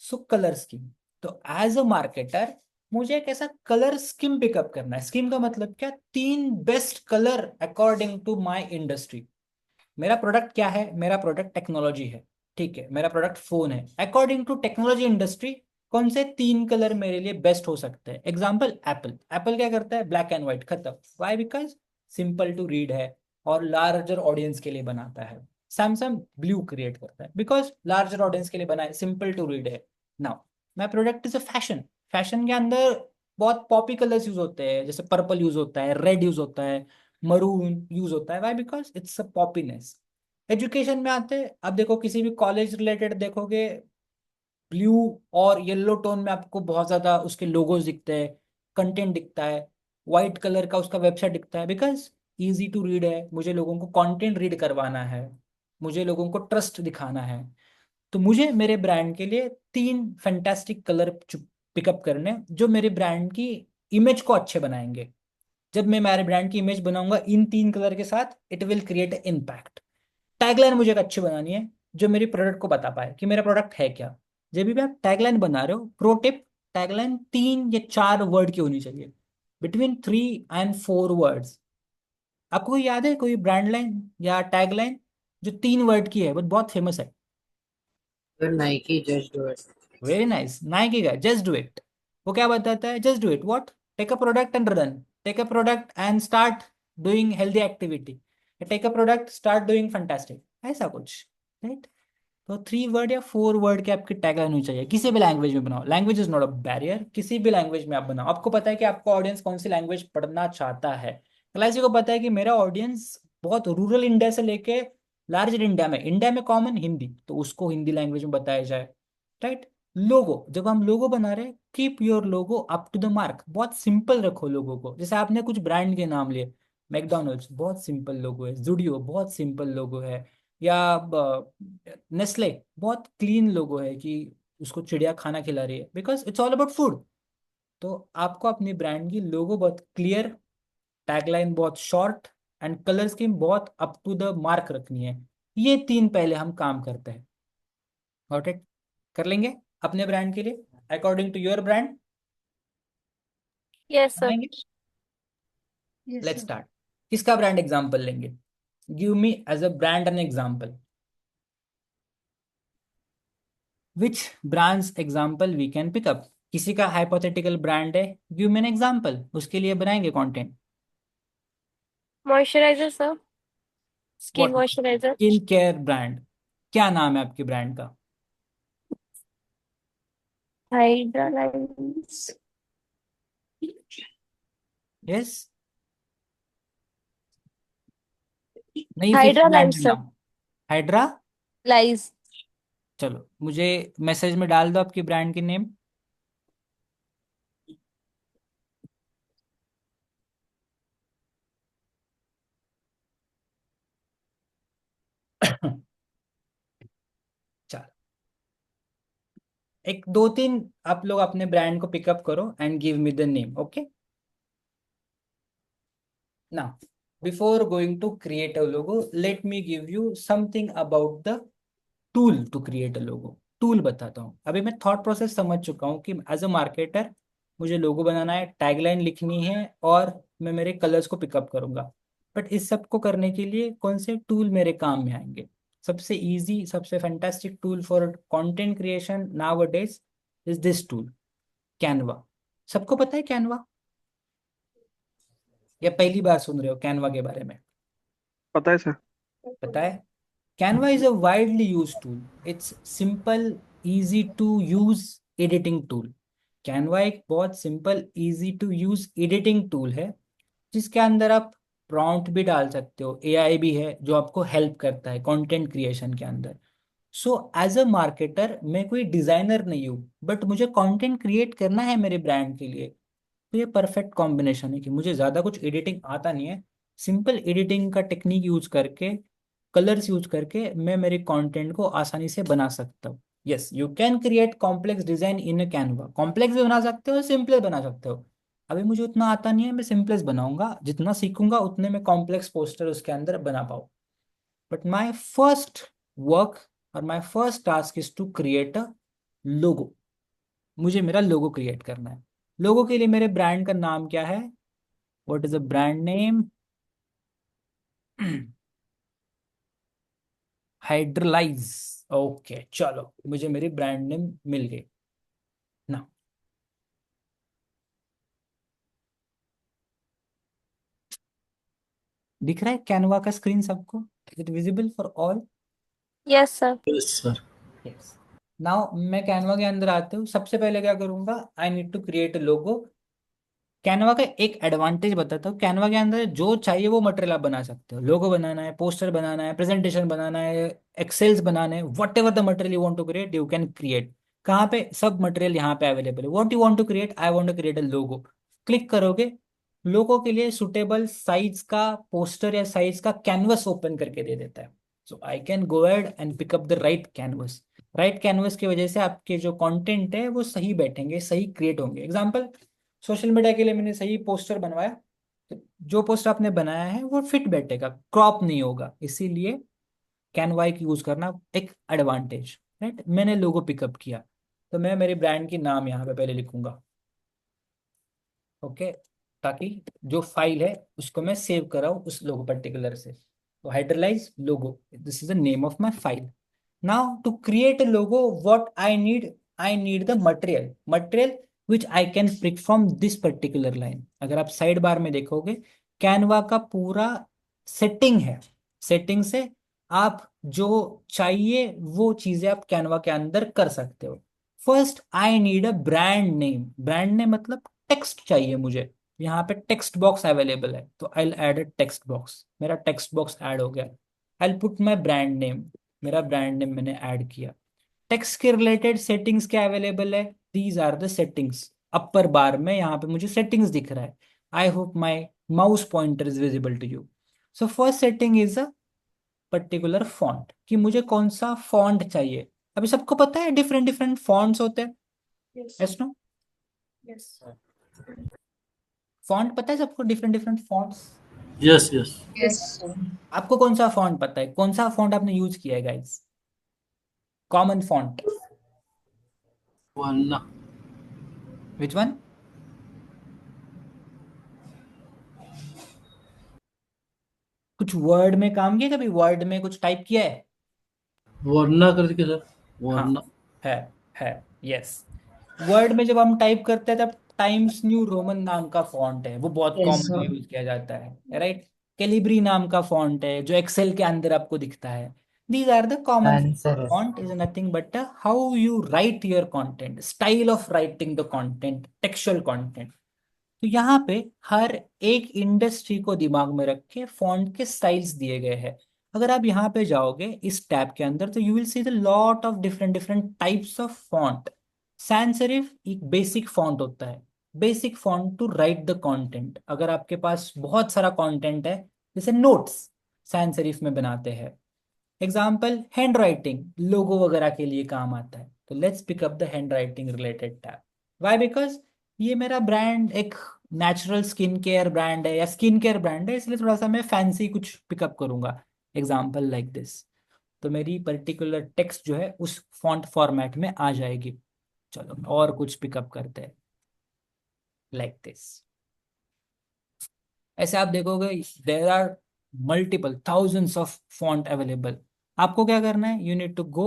सो कलर स्कीम। तो एज अ मार्केटर मुझे एक ऐसा कलर स्कीम पिकअप करना है। स्कीम का मतलब क्या? तीन best colour according to my industry. मेरा प्रोडक्ट क्या है? मेरा प्रोडक्ट टेक्नोलॉजी है, ठीक है, मेरा प्रोडक्ट फोन है। अकॉर्डिंग टू टेक्नोलॉजी इंडस्ट्री कौन से तीन कलर मेरे लिए बेस्ट हो सकते हैं? Example, Apple. एप्पल क्या करता है? ब्लैक एंड व्हाइट, खत्म। Why? Because simple to read है और लार्जर ऑडियंस के लिए बनाता है। सैमसंग ब्लू क्रिएट करता है बिकॉज लार्जर ऑडियंस के लिए बना है, सिंपल टू रीड है। Now my product is a fashion. Fashion के अंदर बहुत पॉपी कलर्स यूज होते हैं, जैसे पर्पल यूज होता है, रेड यूज होता है, मरून यूज होता है। Why? Because it's a poppiness. Education में आते हैं, अब देखो किसी भी कॉलेज रिलेटेड देखोगे, ब्लू और येलो टोन में आपको बहुत ज्यादा उसके लोगोज दिखते हैं, कंटेंट दिखता है। वाइट कलर का उसका वेबसाइट दिखता है, बिकॉज इजी टू रीड है, मुझे लोगों को कंटेंट रीड करवाना है, मुझे लोगों को ट्रस्ट दिखाना है। तो मुझे मेरे ब्रांड के लिए तीन फैंटास्टिक कलर पिकअप करने, जो मेरे ब्रांड की इमेज को अच्छे बनाएंगे। जब मैं मेरे ब्रांड की इमेज बनाऊंगा इन तीन कलर के साथ, it will create impact. Tagline मुझे एक अच्छी बनानी है, जो मेरी प्रोडक्ट को बता पाए कि मेरा प्रोडक्ट है क्या। जब भी आप टैगलाइन बना रहे हो, प्रो टिप, टैगलाइन 3 या 4 वर्ड की होनी चाहिए, बिटवीन 3 and 4 वर्ड्स। आपको कोई याद है कोई ब्रांड लाइन या टैगलाइन जो 3 वर्ड की है बट बहुत फेमस है? Nike just do it. Very nice, Nike का जस्ट डू इट। वो क्या बताता है? Just do it what? Take a product and run. Take a product and start doing healthy activity. Take a product, start doing fantastic, ऐसा कुछ। Right. तो 3 word या 4 word की आपकी टैगलाइन होनी चाहिए। किसी भी लैंग्वेज में बनाओ, language is not a barrier, किसी भी लैंग्वेज में आप बनाओ। आपको पता है कि आपका ऑडियंस कौन सी लैंग्वेज पढ़ना चाहता है। एलआईसी को पता है कि मेरा ऑडियंस बहुत रूरल इंडिया से लेके लार्जर इंडिया में, इंडिया में कॉमन हिंदी, तो उसको हिंदी लैंग्वेज में बताया जाए। राइट। लोगो, जब हम लोगो बना रहे हैं, keep your logo up to the mark. बहुत सिंपल रखो लोगो को। जैसे आपने कुछ ब्रांड के नाम लिए, मैकडोनल्ड्स बहुत सिंपल लोगो है, जुडियो बहुत सिंपल लोगो है, या नेस्ले बहुत क्लीन लोगो है कि उसको चिड़िया खाना खिला रही है, because it's all about food. तो आपको अपनी ब्रांड की लोगो बहुत क्लियर, टैगलाइन बहुत शॉर्ट, एंड कलर स्कीम बहुत अप टू द मार्क रखनी है। ये तीन पहले हम काम करते हैं। Got it? कर लेंगे अपने ब्रांड के लिए according to your brand. Yes sir. बनाएंगे। Yes, let's sir. स्टार्ट। किसका ब्रांड एग्जांपल लेंगे? Give me as a brand an example. Which brands example we can pick up? किसी का हाइपोथेटिकल ब्रांड है, गिव मी एन एग्जांपल, उसके लिए बनाएंगे content. Moisturiser sir, skin what? Moisturiser. Skin care brand. क्या नाम है आपके ब्रांड का? हाइड्रालाइज। यस। नहीं, फिक्स ब्रांड हाइड्रालाइज है सर। नाम? हाइड्रा। लाइज। चलो मुझे मैसेज में डाल दो आपकी ब्रांड की नेम। चलो एक दो तीन आप लोग अपने ब्रांड को पिकअप करो and give me the name. Okay. Now, before going to create a logo, let me give you something about the tool to create a logo. Tool बताता हूँ। अभी मैं थॉट प्रोसेस समझ चुका हूँ कि एज अ मार्केटर मुझे लोगो बनाना है, टैगलाइन लिखनी है और मैं मेरे कलर्स को पिकअप करूंगा। बट इस सब को करने के लिए कौन से टूल मेरे काम में आएंगे? सबसे इजी, सबसे fantastic tool for content creation nowadays is this tool, Canva. सबको पता है कैनवा, या पहली बार सुन रहे हो कैनवा के बारे में? पता है सर। पता है। Canva is a widely used tool. It's simple, easy to use editing tool. Canva एक बहुत simple, easy to use editing tool है जिसके अंदर आप प्रॉम्प्ट भी डाल सकते हो, एआई भी है जो आपको हेल्प करता है कंटेंट क्रिएशन के अंदर। सो एज अ मार्केटर मैं कोई डिजाइनर नहीं हूँ, बट मुझे कंटेंट क्रिएट करना है मेरे ब्रांड के लिए। तो ये परफेक्ट कॉम्बिनेशन है कि मुझे ज़्यादा कुछ एडिटिंग आता नहीं है, सिंपल एडिटिंग का टेक्निक यूज करके, कलर्स यूज करके मैं मेरे कंटेंट को आसानी से बना सकता हूँ। Yes, you can create complex design in a Canva. Complex भी बना सकते हो, सिंपल बना सकते हो। अभी मुझे उतना आता नहीं है, मैं सिंपलेस बनाऊंगा, जितना सीखूंगा उतने में कॉम्प्लेक्स पोस्टर उसके अंदर बना पाऊँ। बट माई फर्स्ट वर्क और my first task is to create a logo. मुझे मेरा लोगो क्रिएट करना है। लोगो के लिए मेरे ब्रांड का नाम क्या है? What is a brand name? Hydrolyse. Okay चलो, मुझे मेरी ब्रांड नेम मिल गई ना। दिख रहा है कैनवा का स्क्रीन सबको? Is it visible for all? Yes sir. Yes, sir. Yes. Now मैं कैनवा के अंदर आती हूँ। सबसे पहले क्या करूंगा, I need to create a logo. Canva का एक एडवांटेज बताता हूँ, कैनवा के अंदर जो चाहिए वो मटेरियल आप बना सकते हो। लोगो बनाना है, पोस्टर बनाना है, प्रेजेंटेशन बनाना है, एक्सेल्स बनाने हैं, whatever the material you want to create you can create. कहाँ पे? सब मटेरियल यहाँ पे अवेलेबल है। What you want to create? I want to create a logo. Click करोगे, लोगो के लिए सुटेबल साइज का पोस्टर या साइज का कैनवस ओपन करके दे देता है। So I can go ahead and pick up the right canvas. Right canvas की वजह से आपके जो कंटेंट है वो सही बैठेंगे, सही क्रिएट होंगे। एग्जाम्पल, सोशल मीडिया के लिए मैंने सही पोस्टर बनवाया, तो जो पोस्टर आपने बनाया है वो फिट बैठेगा, क्रॉप नहीं होगा। इसीलिए कैनवा की यूज करना एक एडवांटेज। राइट, मैंने लोगो पिकअप किया तो मैं मेरे ब्रांड की नाम यहाँ पे पहले लिखूंगा। ओके, ताकि जो फाइल है उसको मैं सेव कराऊँ उस लोगो पर्टिकुलर से। तो Hydrolyse logo, this is the name of my file. Now to create a logo, what I need the material which I can pick from this particular line। अगर आप साइड बार में देखोगे, Canva का पूरा setting है। Setting से आप जो चाहिए वो चीजें आप कैनवा के अंदर कर सकते हो। First I need a brand name. Brand name मतलब टेक्स्ट चाहिए मुझे। यहाँ पे टेक्स्ट बॉक्स अवेलेबल है, तो I add a text box. मेरा टेक्स्ट बॉक्स ऐड हो गया। I put my brand name. मेरा ब्रांड नेम मैंने ऐड किया। टेक्स्ट के रिलेटेड सेटिंग्स क्या अवेलेबल है? These are the settings. Upper bar में यहाँ पे मुझे सेटिंग्स दिख रहा है। I hope my mouse pointer is visible to you. So first setting is a particular font, कि मुझे कौन सा फॉन्ट चाहिए। अभी सबको पता है डिफरेंट डिफरेंट फॉन्ट्स होते हैं। Yes. Yes no? Yes. Font पता है सबको, different different fonts. Yes yes. Yes Yes. Sir. आपको कौन सा फॉन्ट पता है, कौन सा फॉन्ट आपने यूज किया है गाइस, कॉमन फॉन्ट? वरना विच वन? कुछ वर्ड में काम किया, कभी वर्ड में कुछ टाइप किया है? वरना करके सर, हाँ, वरना। है है यस। वर्ड में जब हम टाइप करते हैं तब टाइम्स न्यू रोमन नाम का फॉन्ट है, वो बहुत यस कॉमनली सर। यूज किया जाता है, राइट? कैलिब्री नाम का फॉन्ट है जो एक्सेल के अंदर आपको दिखता है। These are the common. Answer है। Font is nothing but how you write your content, style of writing the content, textual content. तो यहाँ पे हर एक इंडस्ट्री को दिमाग में रख के फॉन्ट के स्टाइल्स दिए गए हैं। अगर आप यहाँ पे जाओगे इस टैब के अंदर तो you will see the lot of different different types of font. Sans serif एक बेसिक फॉन्ट होता है, basic font to write the content. अगर आपके पास बहुत सारा कंटेंट है, जैसे नोट्स, सैंस सेरिफ में बनाते हैं। एग्जाम्पल हैंड राइटिंग, लोगो वगैरह के लिए काम आता है, तो let's pick up the handwriting related tab. Why? Because ये मेरा ब्रांड एक नेचुरल स्किन केयर ब्रांड है या स्किन केयर ब्रांड है, इसलिए थोड़ा सा मैं फैंसी कुछ पिकअप करूंगा। Example like this. तो मेरी पर्टिकुलर टेक्स्ट जो है उस फॉन्ट फॉर्मेट में आ जाएगी। चलो और कुछ पिकअप करते हैं, लाइक दिस। ऐसे आप देखोगे there are multiple thousands of font available. आपको क्या करना है, you need to go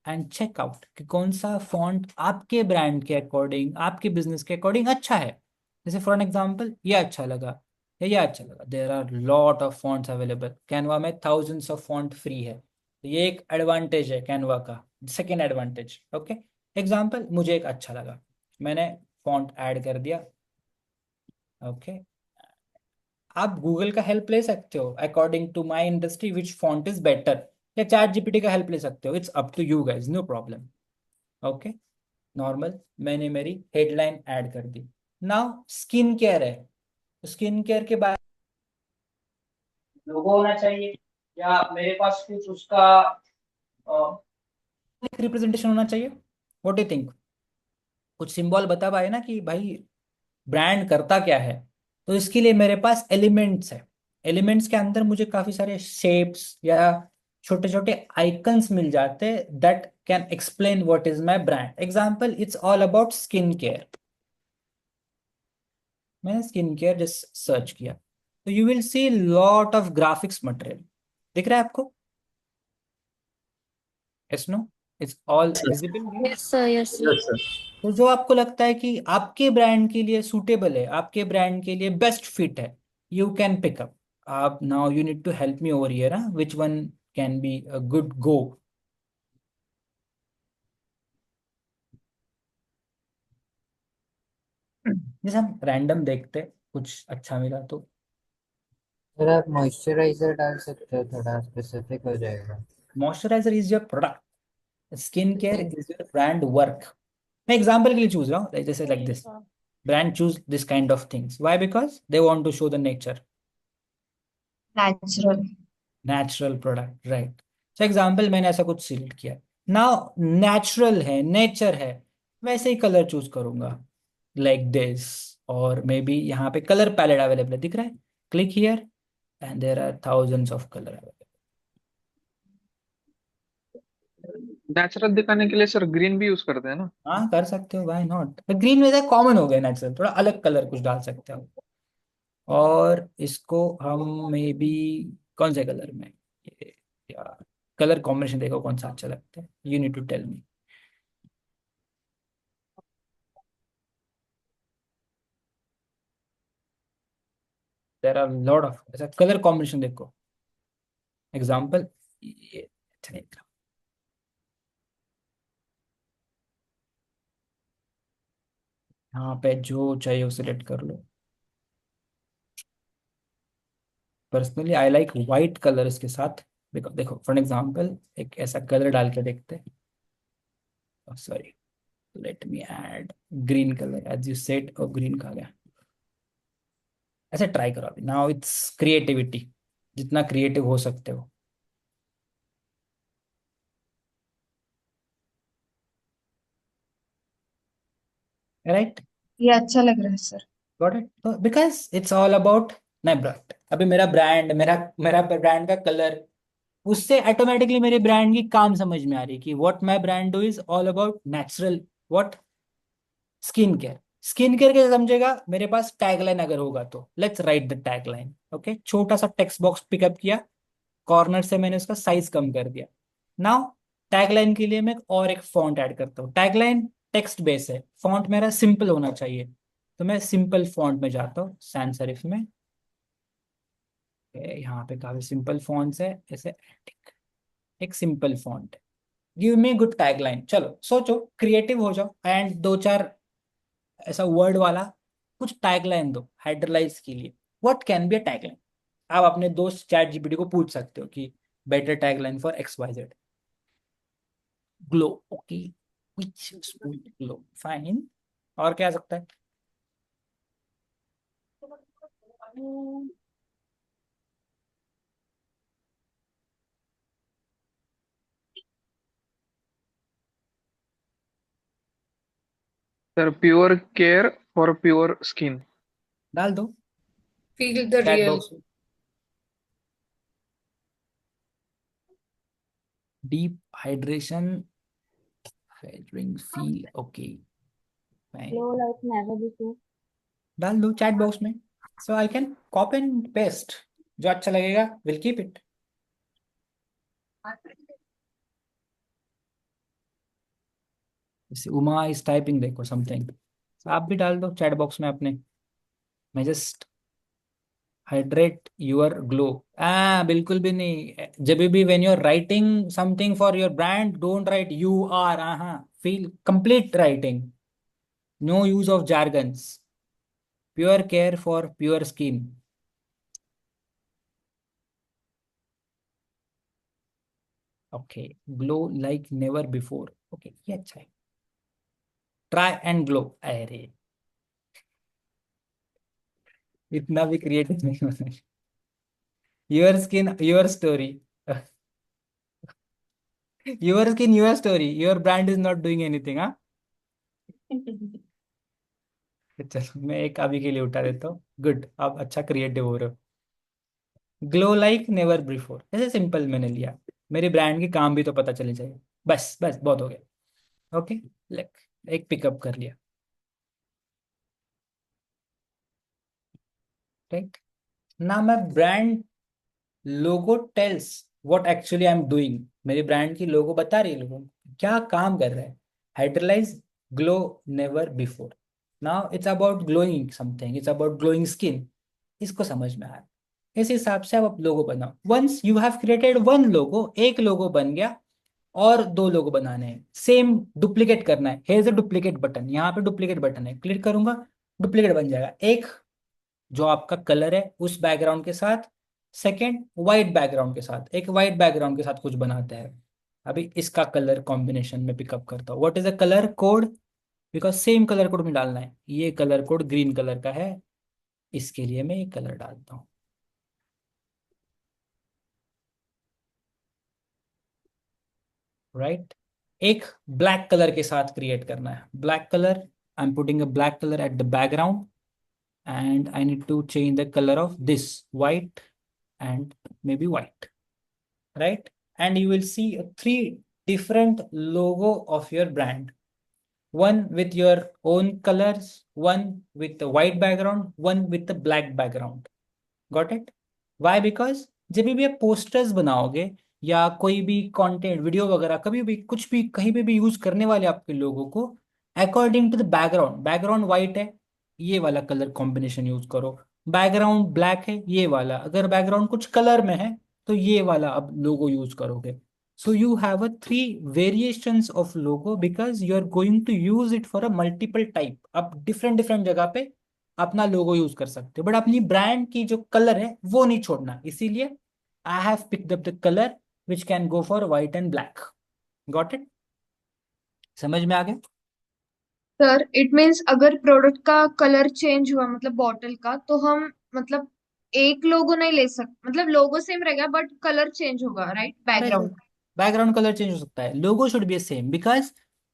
and check out कि कौन सा फॉन्ट आपके ब्रांड के अकॉर्डिंग, आपके बिजनेस के अकॉर्डिंग अच्छा है। जैसे फॉर एन एग्जाम्पल ये अच्छा लगा या ये अच्छा लगा, there are lot of fonts available. Canva में थाउजेंड्स ऑफ फॉन्ट फ्री है, तो ये एक एडवांटेज है कैनवा का। Second advantage, okay. एग्जाम्पल मुझे एक अच्छा लगा, मैंने फॉन्ट ऐड कर दिया, ओके। आप गूगल का हेल्प ले सकते हो according to my industry which font is better, या चैट जीपीटी का हेल्प ले सकते हो, it's up to you guys, no problem. Okay, normal मैंने मेरी हेडलाइन ऐड कर दी। नाउ स्किन केयर है, तो स्किन केयर के बारे में लोगो होना चाहिए, या मेरे पास कुछ उसका रिप्रेजेंटेशन होना चाहिए। What do think? कुछ सिंबल बता पाए ना कि भाई ब्रांड करता क्या है। तो इसके लिए मेरे पास एलिमेंट्स है, एलिमेंट्स के अंदर मुझे काफी सारे शेप्स या छोटे छोटे आइकन्स मिल जाते हैं that can explain what is my brand. Example, it's all about skin care. मैंने स्किन केयर जस्ट सर्च किया तो you will see lot of graphics material. दिख रहा है आपको? Yes, no? It's all visible. Yes, sir. Yes, sir. Yes sir. तो जो आपको लगता है कि आपके ब्रांड के लिए सूटेबल है, आपके ब्रांड के लिए बेस्ट फिट है, यू कैन पिक अप। आप now you need to help me over here, which one can be a good go? जैसे हम रैंडम देखते हैं, कुछ अच्छा मिला तो। सर आप मॉइस्चराइजर डाल सकते हो, थोड़ा स्पेसिफिक हो जाएगा। Moisturiser is your product, skin care is your brand work. मैं एग्जाम्पल के लिए चूज रहा हूँ, जैसे like this. Brand choose this kind of things, why? Because they want to show the nature, natural. Natural product, right? So example मैंने ऐसा कुछ select किया, नाउ नेचुरल है, नेचर है, वैसे ही कलर चूज करूंगा लाइक दिस। और मे बी यहाँ पे कलर पैलेट अवेलेबल है, दिख रहा है? Click here and there are thousands of colour available. Natural दिखाने के लिए सर ग्रीन भी यूज करते हैं ना? हाँ कर सकते हो, व्हाई नॉट। ग्रीन में कॉमन हो गया, नेचुरल थोड़ा अलग कलर कुछ डाल सकते हो। और इसको हम मे बी कौन से कलर में, ये या कलर कॉम्बिनेशन देखो कौन सा अच्छा लगता है, you need to tell me. There are lot of ऐसा कलर कॉम्बिनेशन देखो। एग्जाम्पल, ये अच्छा नहीं था। यहाँ पे जो चाहिए वो सिलेक्ट कर लो। Personally I like white colour इसके साथ। देखो देखो फॉर एग्जाम्पल एक ऐसा कलर डाल के देखते हैं, sorry, let me add green colour as you said, और ग्रीन का गया। ऐसे ट्राई करो अभी, नाउ इट्स क्रिएटिविटी, जितना क्रिएटिव हो सकते हो, राइट? ये अच्छा लग रहा है sir. Got it? Because it's all about नेब्राट, अभी मेरा ब्रांड, मेरा मेरा ब्रांड का कलर, उससे ऑटोमेटिकली मेरे ब्रांड की काम समझ में आ रही है कि what my brand do is all about natural, what, skin care. Skin care कैसे समझेगा? मेरे पास टैगलाइन अगर होगा तो let's write the tagline. Okay, छोटा सा टेक्स्ट बॉक्स पिकअप किया, कॉर्नर से मैंने उसका साइज कम कर दिया। नाउ टैगलाइन के लिए मैं और एक फॉन्ट ऐड करता हूँ। टैगलाइन टेक्स्ट बेस है, फॉन्ट मेरा सिंपल होना चाहिए, तो मैं सिंपल फॉन्ट में जाता हूँ, सैंस सेरिफ में। यहाँ पे काफी सिंपल फॉन्ट्स है, ऐसे एक simple font. Give me good tagline. चलो सोचो, क्रिएटिव हो जाओ एंड दो चार ऐसा वर्ड वाला कुछ टैगलाइन दो हेडलाइंस के लिए। What can be a tagline? आप अपने दोस्त चैट जीपीटी को पूछ सकते हो कि better tagline for X Y Z. Glow, okay, which glow, fine. और क्या आ सकता है? Sir pure care for pure skin. डाल दो feel the chat real. Box में। Deep hydration, drink feel, okay, fine. Glow like never before. डाल दो चैट बॉक्स में, so I can copy and paste. जो अच्छा लगेगा विल कीप इट। जैसे उमा इज टाइपिंग, देखो समथिंग, आप भी डाल दो चैट बॉक्स में अपने। मैं जस्ट हाइड्रेट योर ग्लो। बिल्कुल भी नहीं, जब भी when you are writing something for your brand, don't write you are, feel complete writing, no use of jargons, pure care for pure skin. Okay, glow like never before, okay, ये अच्छा है। Try and glow, अरे इतना भी creative नहीं होना। Your skin your story, your skin your story, your brand is not doing anything. हाँ, चलो मैं एक अभी के लिए उठा देता हूँ। गुड, आप अच्छा क्रिएटिव हो रहे हो। ग्लो लाइक नेवर बिफोर, ऐसे सिंपल मैंने लिया, मेरे ब्रांड के काम भी तो पता चले जाए। बस बस बहुत हो गया। ओके, लाइक एक पिकअप कर लिया, राइट। ना मैं brand logo tells what actually I am doing, मेरी ब्रांड की लोगो बता रही है लोगों को क्या काम कर रहे हैं। Hydrolyse glow never before, now it's about glowing something, it's about glowing skin. इसको समझ में आया, इस हिसाब से आप लोगो बनाओ। Once you have created one logo, एक लोगो बन गया, और दो लोगो बनाने हैं, सेम डुप्लीकेट करना है। हेयर इज डुप्लीकेट बटन, यहाँ पे डुप्लीकेट बटन है, क्लिक करूंगा डुप्लीकेट बन जाएगा। एक जो आपका कलर है उस बैकग्राउंड के साथ, सेकंड वाइट बैकग्राउंड के साथ, एक वाइट बैकग्राउंड के साथ कुछ बनाते हैं। अभी इसका कलर कॉम्बिनेशन में पिकअप करता हूँ। What is the colour code? Because same colour code में डालना है, ये कलर कोड ग्रीन कलर का है, इसके लिए मैं ये कलर डालता हूँ, राइट। एक ब्लैक कलर के साथ क्रिएट करना है, black colour, I am putting a black colour at the background, and I need to change the color of this white and maybe white, right? And you will see three different logo of your brand. One with your own colors, one with the white background, one with the black background. Got it? Why? Because जब भी आप posters बनाओगे या कोई भी content video वगैरह कभी भी कुछ भी कहीं पे भी यूज करने वाले आपके लोगों को, according to the background, background white है, ये वाला कलर कॉम्बिनेशन यूज करो। बैकग्राउंड ब्लैक है, ये वाला। अगर बैकग्राउंड कुछ कलर में है तो ये वाला अब लोगो यूज करोगे। So you have a three variations of logo because you are going to use it for a multiple type. आप डिफरेंट डिफरेंट जगह पे अपना लोगो यूज कर सकते हो, बट अपनी ब्रांड की जो कलर है वो नहीं छोड़ना। इसीलिए I have picked up the colour which can go for white and black. Got it? समझ में आ गया? सर इट मीन्स अगर प्रोडक्ट का कलर चेंज हुआ मतलब बॉटल का, तो हम मतलब एक लोगो नहीं ले सकते, मतलब लोगो सेम रहेगा बट कलर चेंज होगा, right? Background. Background colour change हो सकता है, logo should be same because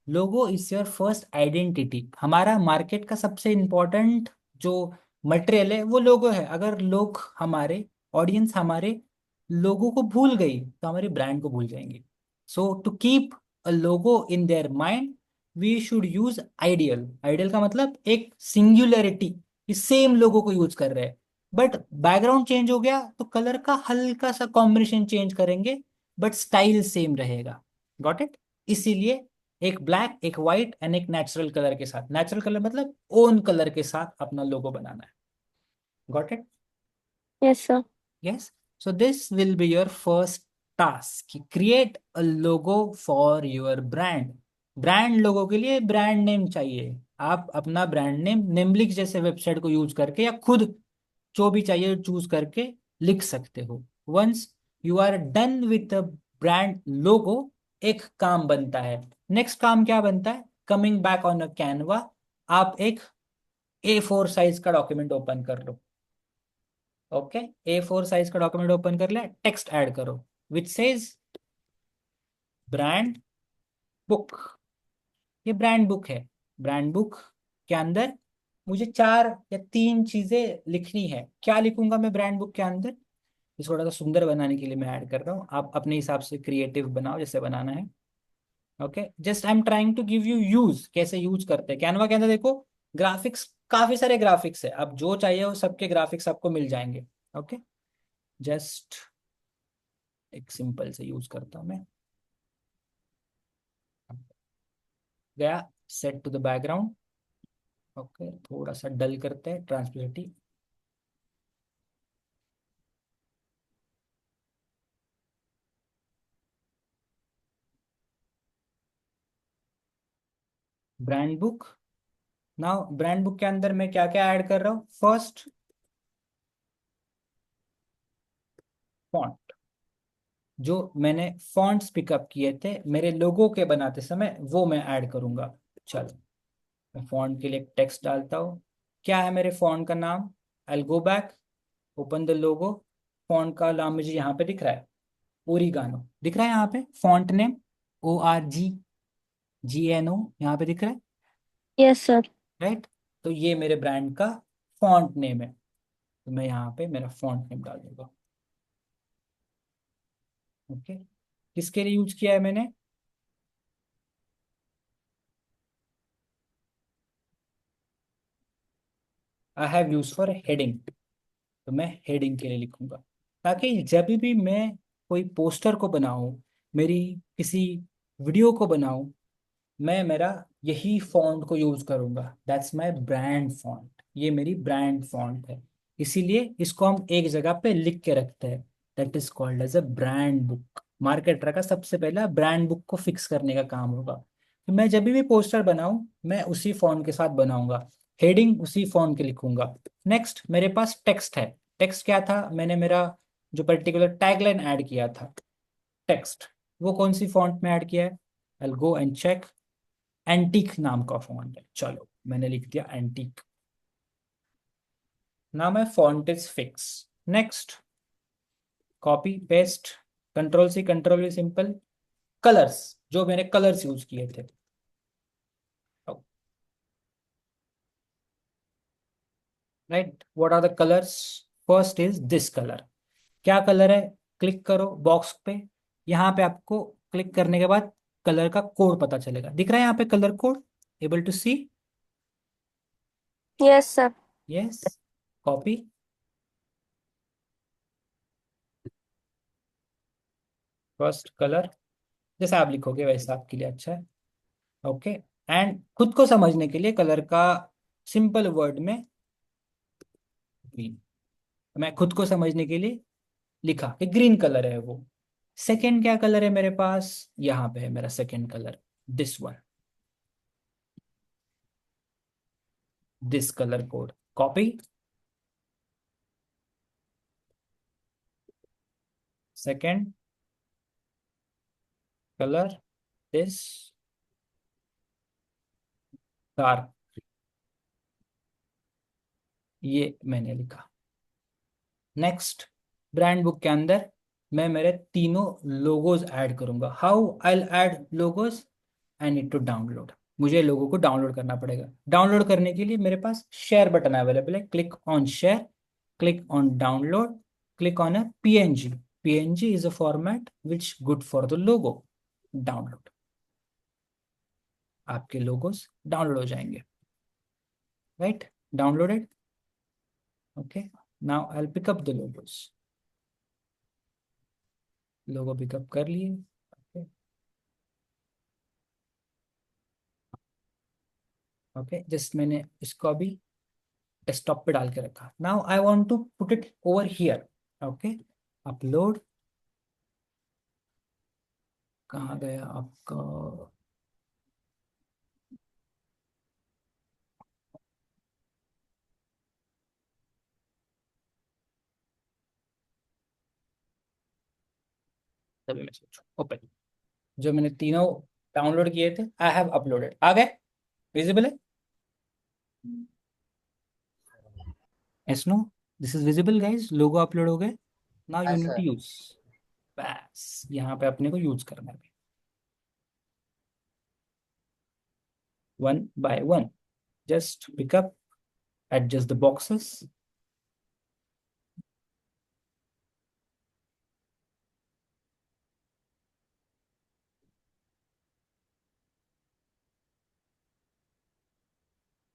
logo is your first identity. हमारा मार्केट का सबसे इंपॉर्टेंट जो मटेरियल है वो लोगो है। अगर लोग हमारे ऑडियंस हमारे लोगो को भूल गई तो हमारी ब्रांड को भूल जाएंगे। So to keep a logo in their mind we should use ideal. Ideal का मतलब एक सिंगुलरिटी, इस सेम लोगो को यूज कर रहे हैं, बट बैकग्राउंड चेंज हो गया तो कलर का हल्का सा कॉम्बिनेशन चेंज करेंगे, बट स्टाइल सेम रहेगा। Got it? इसीलिए एक ब्लैक, एक व्हाइट एंड एक नेचुरल कलर के साथ, नेचुरल कलर मतलब ओन कलर के साथ अपना लोगो बनाना है। Got it? Yes sir. Yes. So this will be your first task. Create a logo for your brand. Brand logo के लिए ब्रांड नेम चाहिए। आप अपना ब्रांड नेम निम्नलिखित जैसे वेबसाइट को यूज करके या खुद जो भी चाहिए चूज करके लिख सकते हो। Once you are done with the brand logo, एक काम बनता है। नेक्स्ट काम क्या बनता है? Coming back on a Canva, आप एक A4 साइज का डॉक्यूमेंट ओपन कर लो। ओके, A4 साइज का डॉक्यूमेंट ओपन कर लिया, टेक्स्ट ऐड करो विच सेज ब्रांड बुक। ये ब्रांड बुक है। ब्रांड बुक के अंदर मुझे 4 या 3 चीजें लिखनी है। क्या लिखूंगा मैं ब्रांड बुक के अंदर? इसको थोड़ा सा सुंदर बनाने के लिए मैं ऐड कर रहा हूँ, आप अपने हिसाब से क्रिएटिव बनाओ जैसे बनाना है। Okay, just I am trying to give you use, कैसे यूज करते हैं कैनवा के अंदर। देखो ग्राफिक्स, काफी सारे ग्राफिक्स है, आप जो चाहिए वो सबके ग्राफिक्स आपको मिल जाएंगे। ओके, जस्ट एक सिंपल से यूज करता हूं मैं। गया, set to the background. Okay, थोड़ा सा डल करते हैं transparency. Brand book. Now brand book के अंदर मैं क्या क्या ऐड कर रहा हूँ? First, font. जो मैंने फॉन्ट्स पिकअप किए थे मेरे लोगों के बनाते समय वो मैं ऐड करूंगा। चलो, मैं फॉन्ट के लिए टेक्स्ट डालता हूँ। क्या है मेरे फॉन्ट का नाम? I go back, open the logo. Font का नाम मुझे यहाँ पे दिख रहा है, ओरिगानो दिख रहा है यहाँ पे। फॉन्ट नेम ORGGNO यहाँ पे दिख रहा है, यस सर। राइट? तो ये मेरे ब्रांड का फॉन्ट नेम है, तो मैं यहाँ पे मेरा फॉन्ट नेम डाल दूंगा। ओके, किसके लिए यूज किया है मैंने? I have use for heading, तो मैं हेडिंग के लिए लिखूंगा, ताकि जब भी मैं कोई पोस्टर को बनाऊं, मेरी किसी वीडियो को बनाऊं, मैं मेरा यही फॉन्ट को यूज करूंगा। दैट्स माय ब्रांड फॉन्ट, ये मेरी ब्रांड फॉन्ट है। इसीलिए इसको हम एक जगह पे लिख के रखते हैं। That is called as a brand book. Marketer का सबसे पहला ब्रांड बुक को फिक्स करने का काम होगा। तो मैं जब भी पोस्टर बनाऊं मैं उसी फॉन्ट के साथ बनाऊंगा, हेडिंग उसी फॉन्ट के लिखूंगा। नेक्स्ट मेरे पास टेक्स्ट है। टेक्स्ट क्या था? मैंने मेरा जो पर्टिकुलर टैगलाइन ऐड किया था, टेक्स्ट, वो कौन सी फॉन्ट में ऐड किया है? आई गो एंड चेक। एंटीक नाम का फॉन्ट है, चलो मैंने लिख दिया एंटीक। नाम है font is fix. Next, copy paste, control C simple. Colours, जो मैंने कलर्स यूज किए थे, right? What are the colours? First is this colour. क्या कलर है? क्लिक करो बॉक्स पे, यहाँ पे आपको क्लिक करने के बाद कलर का कोड पता चलेगा, दिख रहा है यहाँ पे colour code, able to see? Yes sir. Yes, copy, first colour, जैसा आप लिखोगे वैसा आपके लिए अच्छा है। ओके, एंड खुद को समझने के लिए कलर का सिंपल वर्ड में ग्रीन, मैं खुद को समझने के लिए लिखा कि ग्रीन कलर है वो। सेकंड क्या कलर है मेरे पास? यहाँ पे है मेरा second colour, this one, this colour code, copy, second colour, this dark, ये मैंने लिखा। नेक्स्ट, ब्रांड बुक के अंदर मैं मेरे तीनों लोगोज ऐड करूंगा। How I add logos? I need to download. मुझे लोगो को डाउनलोड करना पड़ेगा। डाउनलोड करने के लिए मेरे पास शेयर बटन अवेलेबल है। Click on share, click on download, click on a PNG। PNG is a format which good for the logo। Download, आपके लोगोस डाउनलोड हो जाएंगे। Right, downloaded. Okay, now I will pick up the logos. Logo pickup कर लिए। Okay, just मैंने इसको अभी desktop पे डाल के रखा। Now I want to put it over here. Okay, upload, कहाँ गया आपका? तभी मैं सोचूं ओपन। जो मैंने तीनों डाउनलोड किए थे, आई हैव अपलोडेड। आ गए, विजिबल है? Yes, no, this is visible guys. Logo upload हो गए। नाउ यू हाँ नीड टू सर। यूज। बस यहाँ पे अपने को यूज करना है, one by one. Just pickup, adjust the boxes.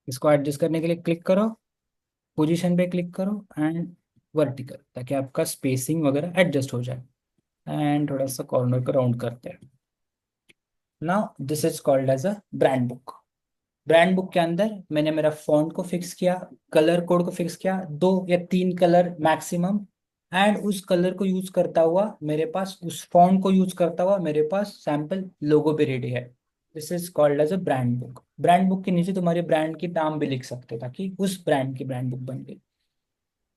इसको एडजस्ट करने के लिए क्लिक करो, पोजीशन पे क्लिक करो एंड वर्टिकल, ताकि आपका स्पेसिंग वगैरह एडजस्ट हो जाए। एंड थोड़ा सा कॉर्नर को राउंड करते हैं। Now this is called as a brand book. Brand book के अंदर मैंने मेरा फॉन्ट को फिक्स किया, कलर कोड को फिक्स किया, 2 या 3 कलर मैक्सिमम। एंड उस कलर को यूज करता हुआ मेरे पास, उस फॉन्ट को यूज करता हुआ मेरे पास सैंपल लोगो भी रेडी है। This is called as a brand book. Brand book के नीचे तुम्हारे ब्रांड की नाम भी लिख सकते हो, ताकि उस ब्रांड की ब्रांड बुक बन गई।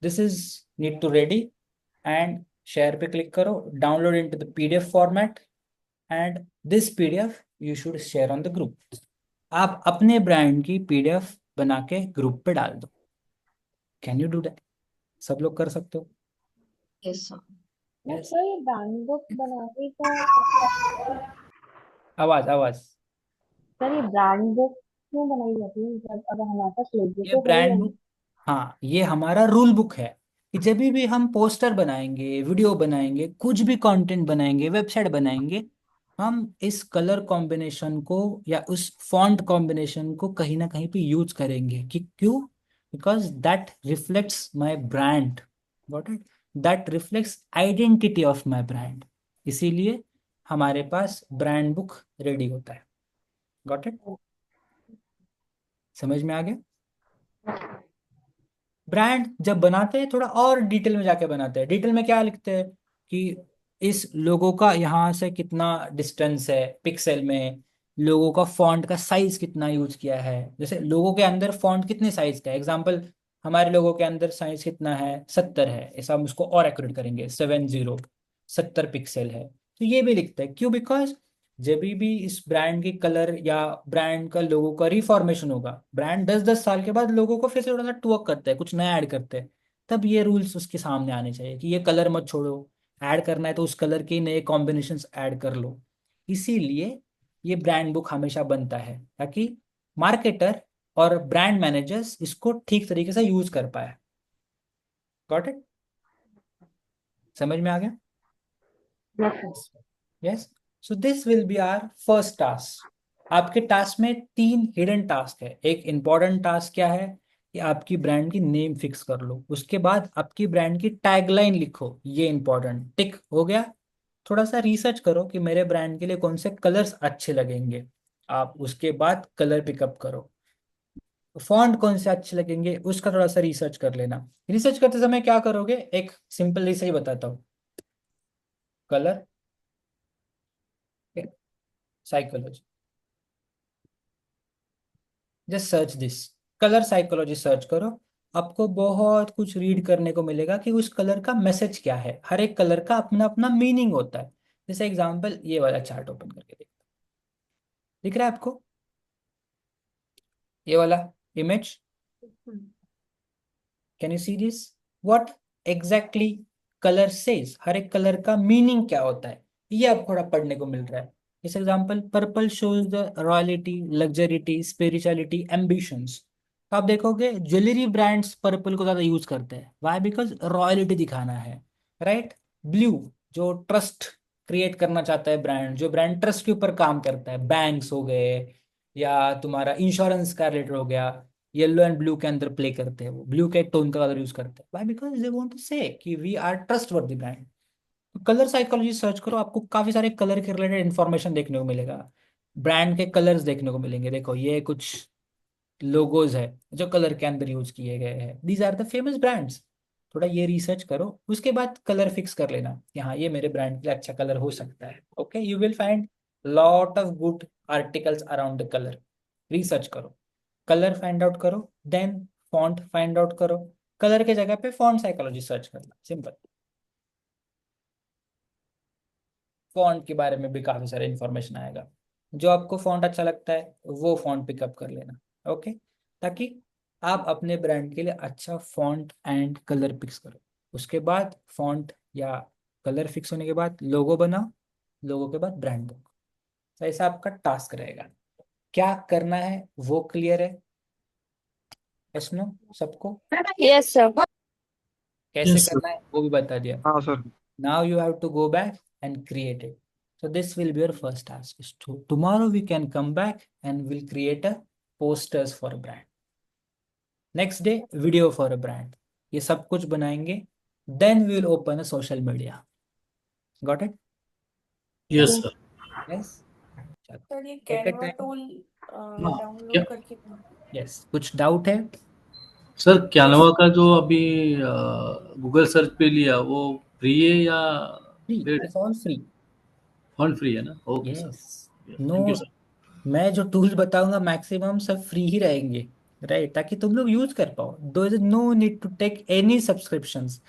This is need to ready. And share पे क्लिक करो, download into the PDF format. And this PDF you should share on the group. आप अपने ब्रांड की PDF बना के ग्रुप पे डाल दो। Can you do that? सब लोग कर सकते हो? Yes sir. यस। सर ये ब्रांड बुक बनाने का, आवाज आवाज। सर ये ब्रांड बुक क्यों बनाई जाती है? मतलब अगर हमारे पास लोगो ये तो है ही ब्रांड है। बुक, हाँ, ये हमारा रूल बुक है कि जब भी हम पोस्टर बनाएंगे, वीडियो बनाएंगे, कुछ भी कंटेंट बनाएंगे, वेबसाइट बनाएंगे, हम इस कलर कॉम्बिनेशन को या उस फॉन्ट कॉम्बिनेशन को कहीं ना कहीं पे यूज करेंगे। कि क्यों? Because that reflects my brand. Got it? That reflects identity of my brand. इसीलिए हमारे पास ब्रांड बुक रेडी होता है। Got it? समझ में आ गया? ब्रांड जब बनाते हैं थोड़ा और डिटेल में जाके बनाते हैं। डिटेल में क्या लिखते हैं कि इस लोगो का यहाँ से कितना डिस्टेंस है पिक्सल में, लोगो का फॉन्ट का साइज कितना यूज किया है। जैसे लोगो के अंदर फॉन्ट कितने साइज का है, एग्जांपल हमारे लोगो के अंदर साइज कितना है, 70 है। ऐसा हम उसको और एक्यूरेट करेंगे, 70, 70 पिक्सल है। तो ये भी लिखते हैं। क्यों? बिकॉज जब भी इस ब्रांड की कलर या ब्रांड का लोगो का रिफॉर्मेशन होगा, ब्रांड 10-10 साल के बाद लोगो को फिर से थोड़ा सा टूक करते हैं, कुछ नया ऐड करते हैं, तब ये रूल्स उसके सामने आने चाहिए कि ये कलर मत छोड़ो, ऐड करना है तो उस कलर के नए कॉम्बिनेशंस ऐड कर लो। इसीलिए ये ब्रांड बुक हमेशा बनता है, ताकि मार्केटर और ब्रांड मैनेजर्स इसको ठीक तरीके से यूज कर पाए। Got it? समझ में आ गया? Yes. So this will be our first task. आपके टास्क में 3 हिडन टास्क है। एक इंपॉर्टेंट टास्क क्या है कि आपकी ब्रांड की नेम फिक्स कर लो। उसके बाद आपकी ब्रांड की टैगलाइन लिखो, ये इंपॉर्टेंट, टिक हो गया। थोड़ा सा रिसर्च करो कि मेरे ब्रांड के लिए कौन से कलर्स अच्छे लगेंगे। आप उसके बाद कलर पिकअप करो। फॉन्ट कौन से अच्छे लगेंगे उसका थोड़ा सा रिसर्च कर लेना। रिसर्च करते समय क्या करोगे, एक सिंपल रिसर्च बताता हूँ। Colour psychology, just search this, colour psychology search करो। आपको बहुत कुछ रीड करने को मिलेगा कि उस कलर का मैसेज क्या है। हर एक कलर का अपना अपना मीनिंग होता है। जैसे एग्जांपल, ये वाला चार्ट ओपन करके देखो, दिख रहा है आपको ये वाला image? Can you see this? What exactly colour says? हर एक कलर का मीनिंग क्या होता है, ये अब थोड़ा पढ़ने को मिल रहा है। इस example purple shows the royalty, luxurity, spirituality, ambitions. तो आप देखोगे ज्वेलरी ब्रांड्स पर्पल को ज्यादा यूज करते हैं। वाई? बिकॉज रॉयलिटी दिखाना है, राइट। ब्लू, जो ट्रस्ट क्रिएट करना चाहता है ब्रांड, जो ब्रांड ट्रस्ट के ऊपर काम करता है, बैंक्स हो गए या तुम्हारा इंश्योरेंस का रिलेटेड हो गया, येलो एंड ब्लू के अंदर प्ले करते हैं, वो ब्लू के टोन का कलर यूज करते हैं। Why? Because they want to say कि we are trustworthy brand. Colour psychology search करो, आपको काफी सारे कलर के रिलेटेड इंफॉर्मेशन देखने को मिलेगा, ब्रांड के कलर्स देखने को मिलेंगे। देखो ये कुछ लोगोज है जो कलर के अंदर यूज किए गए हैं, these are the famous brands. थोड़ा ये रिसर्च करो, उसके बाद कलर फिक्स कर लेना कि हाँ ये मेरे ब्रांड के लिए अच्छा कलर हो सकता है। Okay, you will find lot of good articles around the colour. Research करो, कलर फाइंड आउट करो, देन फॉन्ट फाइंड आउट करो। कलर के जगह पे फॉन्ट साइकोलॉजी सर्च करना, सिंपल। फॉन्ट के बारे में भी काफी सारे इंफॉर्मेशन आएगा। जो आपको फॉन्ट अच्छा लगता है वो फॉन्ट पिकअप कर लेना, ओके, ताकि आप अपने ब्रांड के लिए अच्छा फॉन्ट एंड कलर पिक्स करो। उसके बाद फॉन्ट या कलर फिक्स होने के बाद लोगो बनाओ, लोगो के बाद ब्रांड दो। तो ऐसा आपका टास्क रहेगा। क्या करना है वो क्लियर है? प्रश्न सबको? Yes sir. कैसे यस सर। करना है वो भी बता दिया। हाँ sir. Now you have to go back and create it. So this will be your first task. So tomorrow we can come back and we'll create a posters for a brand. Next day video for a brand. ये सब कुछ बनाएंगे. Then we will open a social media. Got it? Yes sir. Yes. चलो. Sir ये Take a Canva time. Tool हाँ, download क्या करके Yes. कुछ डाउट है? सर, कैनवा का जो अभी गूगल सर्च पे लिया वो फ्री है या Free. पेड है? It's all free. Fund free है ना? Okay sir. Yes. Thank you No. Sir. मैं जो टूल्स बताऊंगा मैक्सिमम सब फ्री ही रहेंगे, राइट, ताकि तुम लोग यूज कर पाओ। दो is no need to take any subscriptions.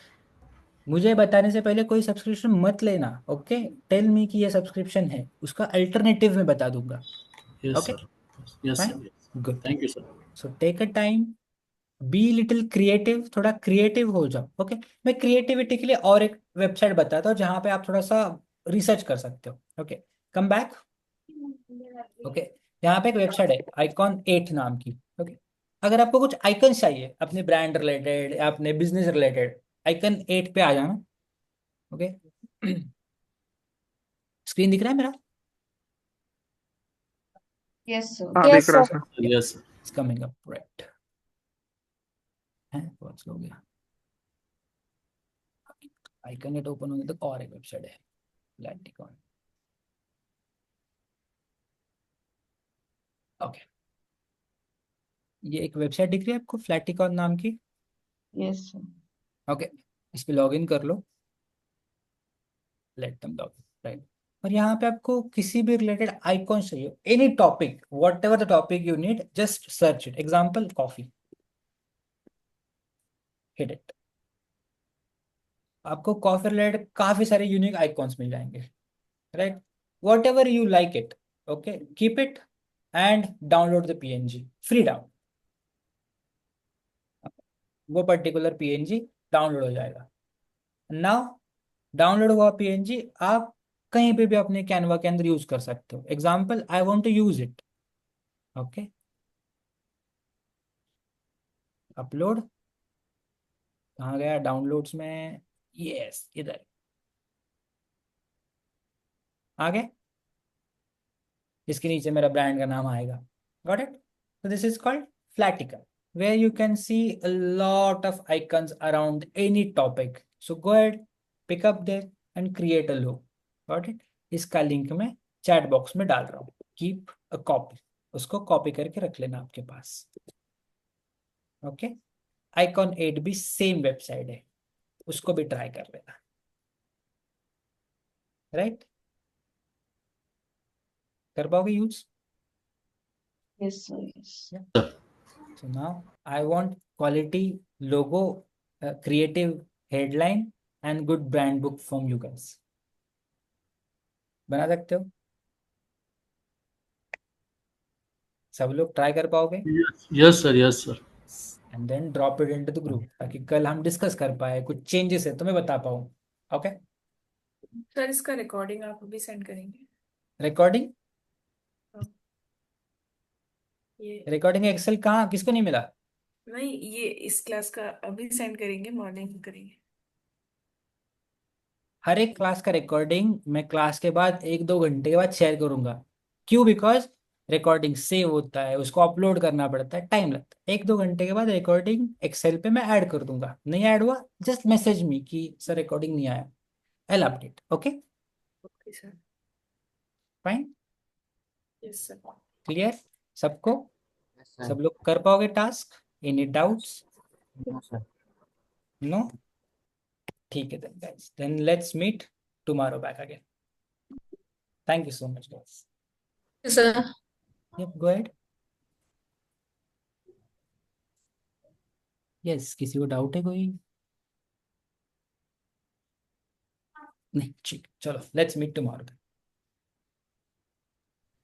मुझे बताने से पहले कोई सब्सक्रिप्शन मत लेना, ओके। टेल मी कि ये सब्सक्रिप्शन है, उसका अल्टरनेटिव मैं बता दूंगा। Yes okay, sir. Yes fine, sir. Good. Thank you sir. So take a time, be little creative, थोड़ा क्रिएटिव हो जाओ, ओके। मैं क्रिएटिविटी के लिए और एक वेबसाइट बताता हूँ जहाँ पे आप थोड़ा सा रिसर्च कर सकते हो, ओके। Come back, okay. यहाँ पे एक वेबसाइट है आइकॉन 8 नाम की, ओके। अगर आपको कुछ आइकन चाहिए अपने ब्रांड रिलेटेड या अपने बिजनेस रिलेटेड, आइकन 8 पे आ जाना, ओके। स्क्रीन दिख रहा है मेरा? Yes sir. हाँ यस दिख रहा है sir. Sir. Yes sir. It's coming up, right है, बहुत स्लो हो गया। आइकन 8 ओपन होने तक और एक वेबसाइट है, लैटिकॉन, ओके। ये एक वेबसाइट दिख रही है आपको फ्लैटिकॉन नाम की? Yes sir. ओके, इस पे लॉग इन कर लो, let them log in, right. और यहाँ पे आपको किसी भी रिलेटेड आइकॉन चाहिए, any topic, whatever the topic you need, just search it. Example coffee, hit it. आपको कॉफी रिलेटेड काफी सारे यूनिक आइकॉन्स मिल जाएंगे, right. Whatever you like it, okay, keep it and download the PNG, free down. वो particular PNG download हो जाएगा। Now download हुआ PNG आप कहीं पे भी अपने कैनवा के अंदर यूज कर सकते हो। Example, I want to use it, okay, upload. कहाँ गया डाउनलोड्स में? यस, इधर आ गए। इसके नीचे मेरा ब्रांड का नाम आएगा। Got it? So this is called Flatica, where you can see a lot of icons around any topic. So go ahead, pick up there and create a logo. Got it? इसका link मैं chat बॉक्स में डाल रहा हूँ। Keep a copy, उसको copy करके रख लेना आपके पास, ओके। आइकॉन 8 भी सेम वेबसाइट है, उसको भी ट्राई कर लेना, राइट। कर पाओगे use? Yes sir. Yes. So now I want quality logo, creative headline and good brand book from you guys. बना सकते हो? सब लोग ट्राई कर पाओगे? Yes sir. Yes sir. And then drop it into the group, ताकि कल हम डिस्कस कर पाए, कुछ चेंजेस है तो मैं बता पाऊँ, ओके। सर इसका रिकॉर्डिंग आप अभी सेंड करेंगे? रिकॉर्डिंग ये रिकॉर्डिंग एक्सेल कहाँ, किसको नहीं मिला? नहीं, ये इस क्लास का अभी सेंड करेंगे, मॉर्निंग करेंगे। हर एक क्लास का रिकॉर्डिंग मैं क्लास के बाद 1-2 घंटे के बाद शेयर करूंगा। क्यों? बिकॉज रिकॉर्डिंग सेव होता है, उसको अपलोड करना पड़ता है, टाइम लगता है। 1-2 घंटे के बाद रिकॉर्डिंग एक्सेल पे मैं ऐड कर दूंगा। नहीं ऐड हुआ, जस्ट मैसेज मी कि सर रिकॉर्डिंग नहीं आया, I update. Okay, okay sir. Fine, yes sir. Clear सबको? Yes, sir. सब लोग कर पाओगे task? Any doubts? No, sir. No? ठीक है then guys, then let's meet tomorrow back again. Thank you so much guys. Sir yup, go ahead. Yes, किसी को doubt है कोई? नहीं, ठीक, चलो लेट्स मीट टुमारो।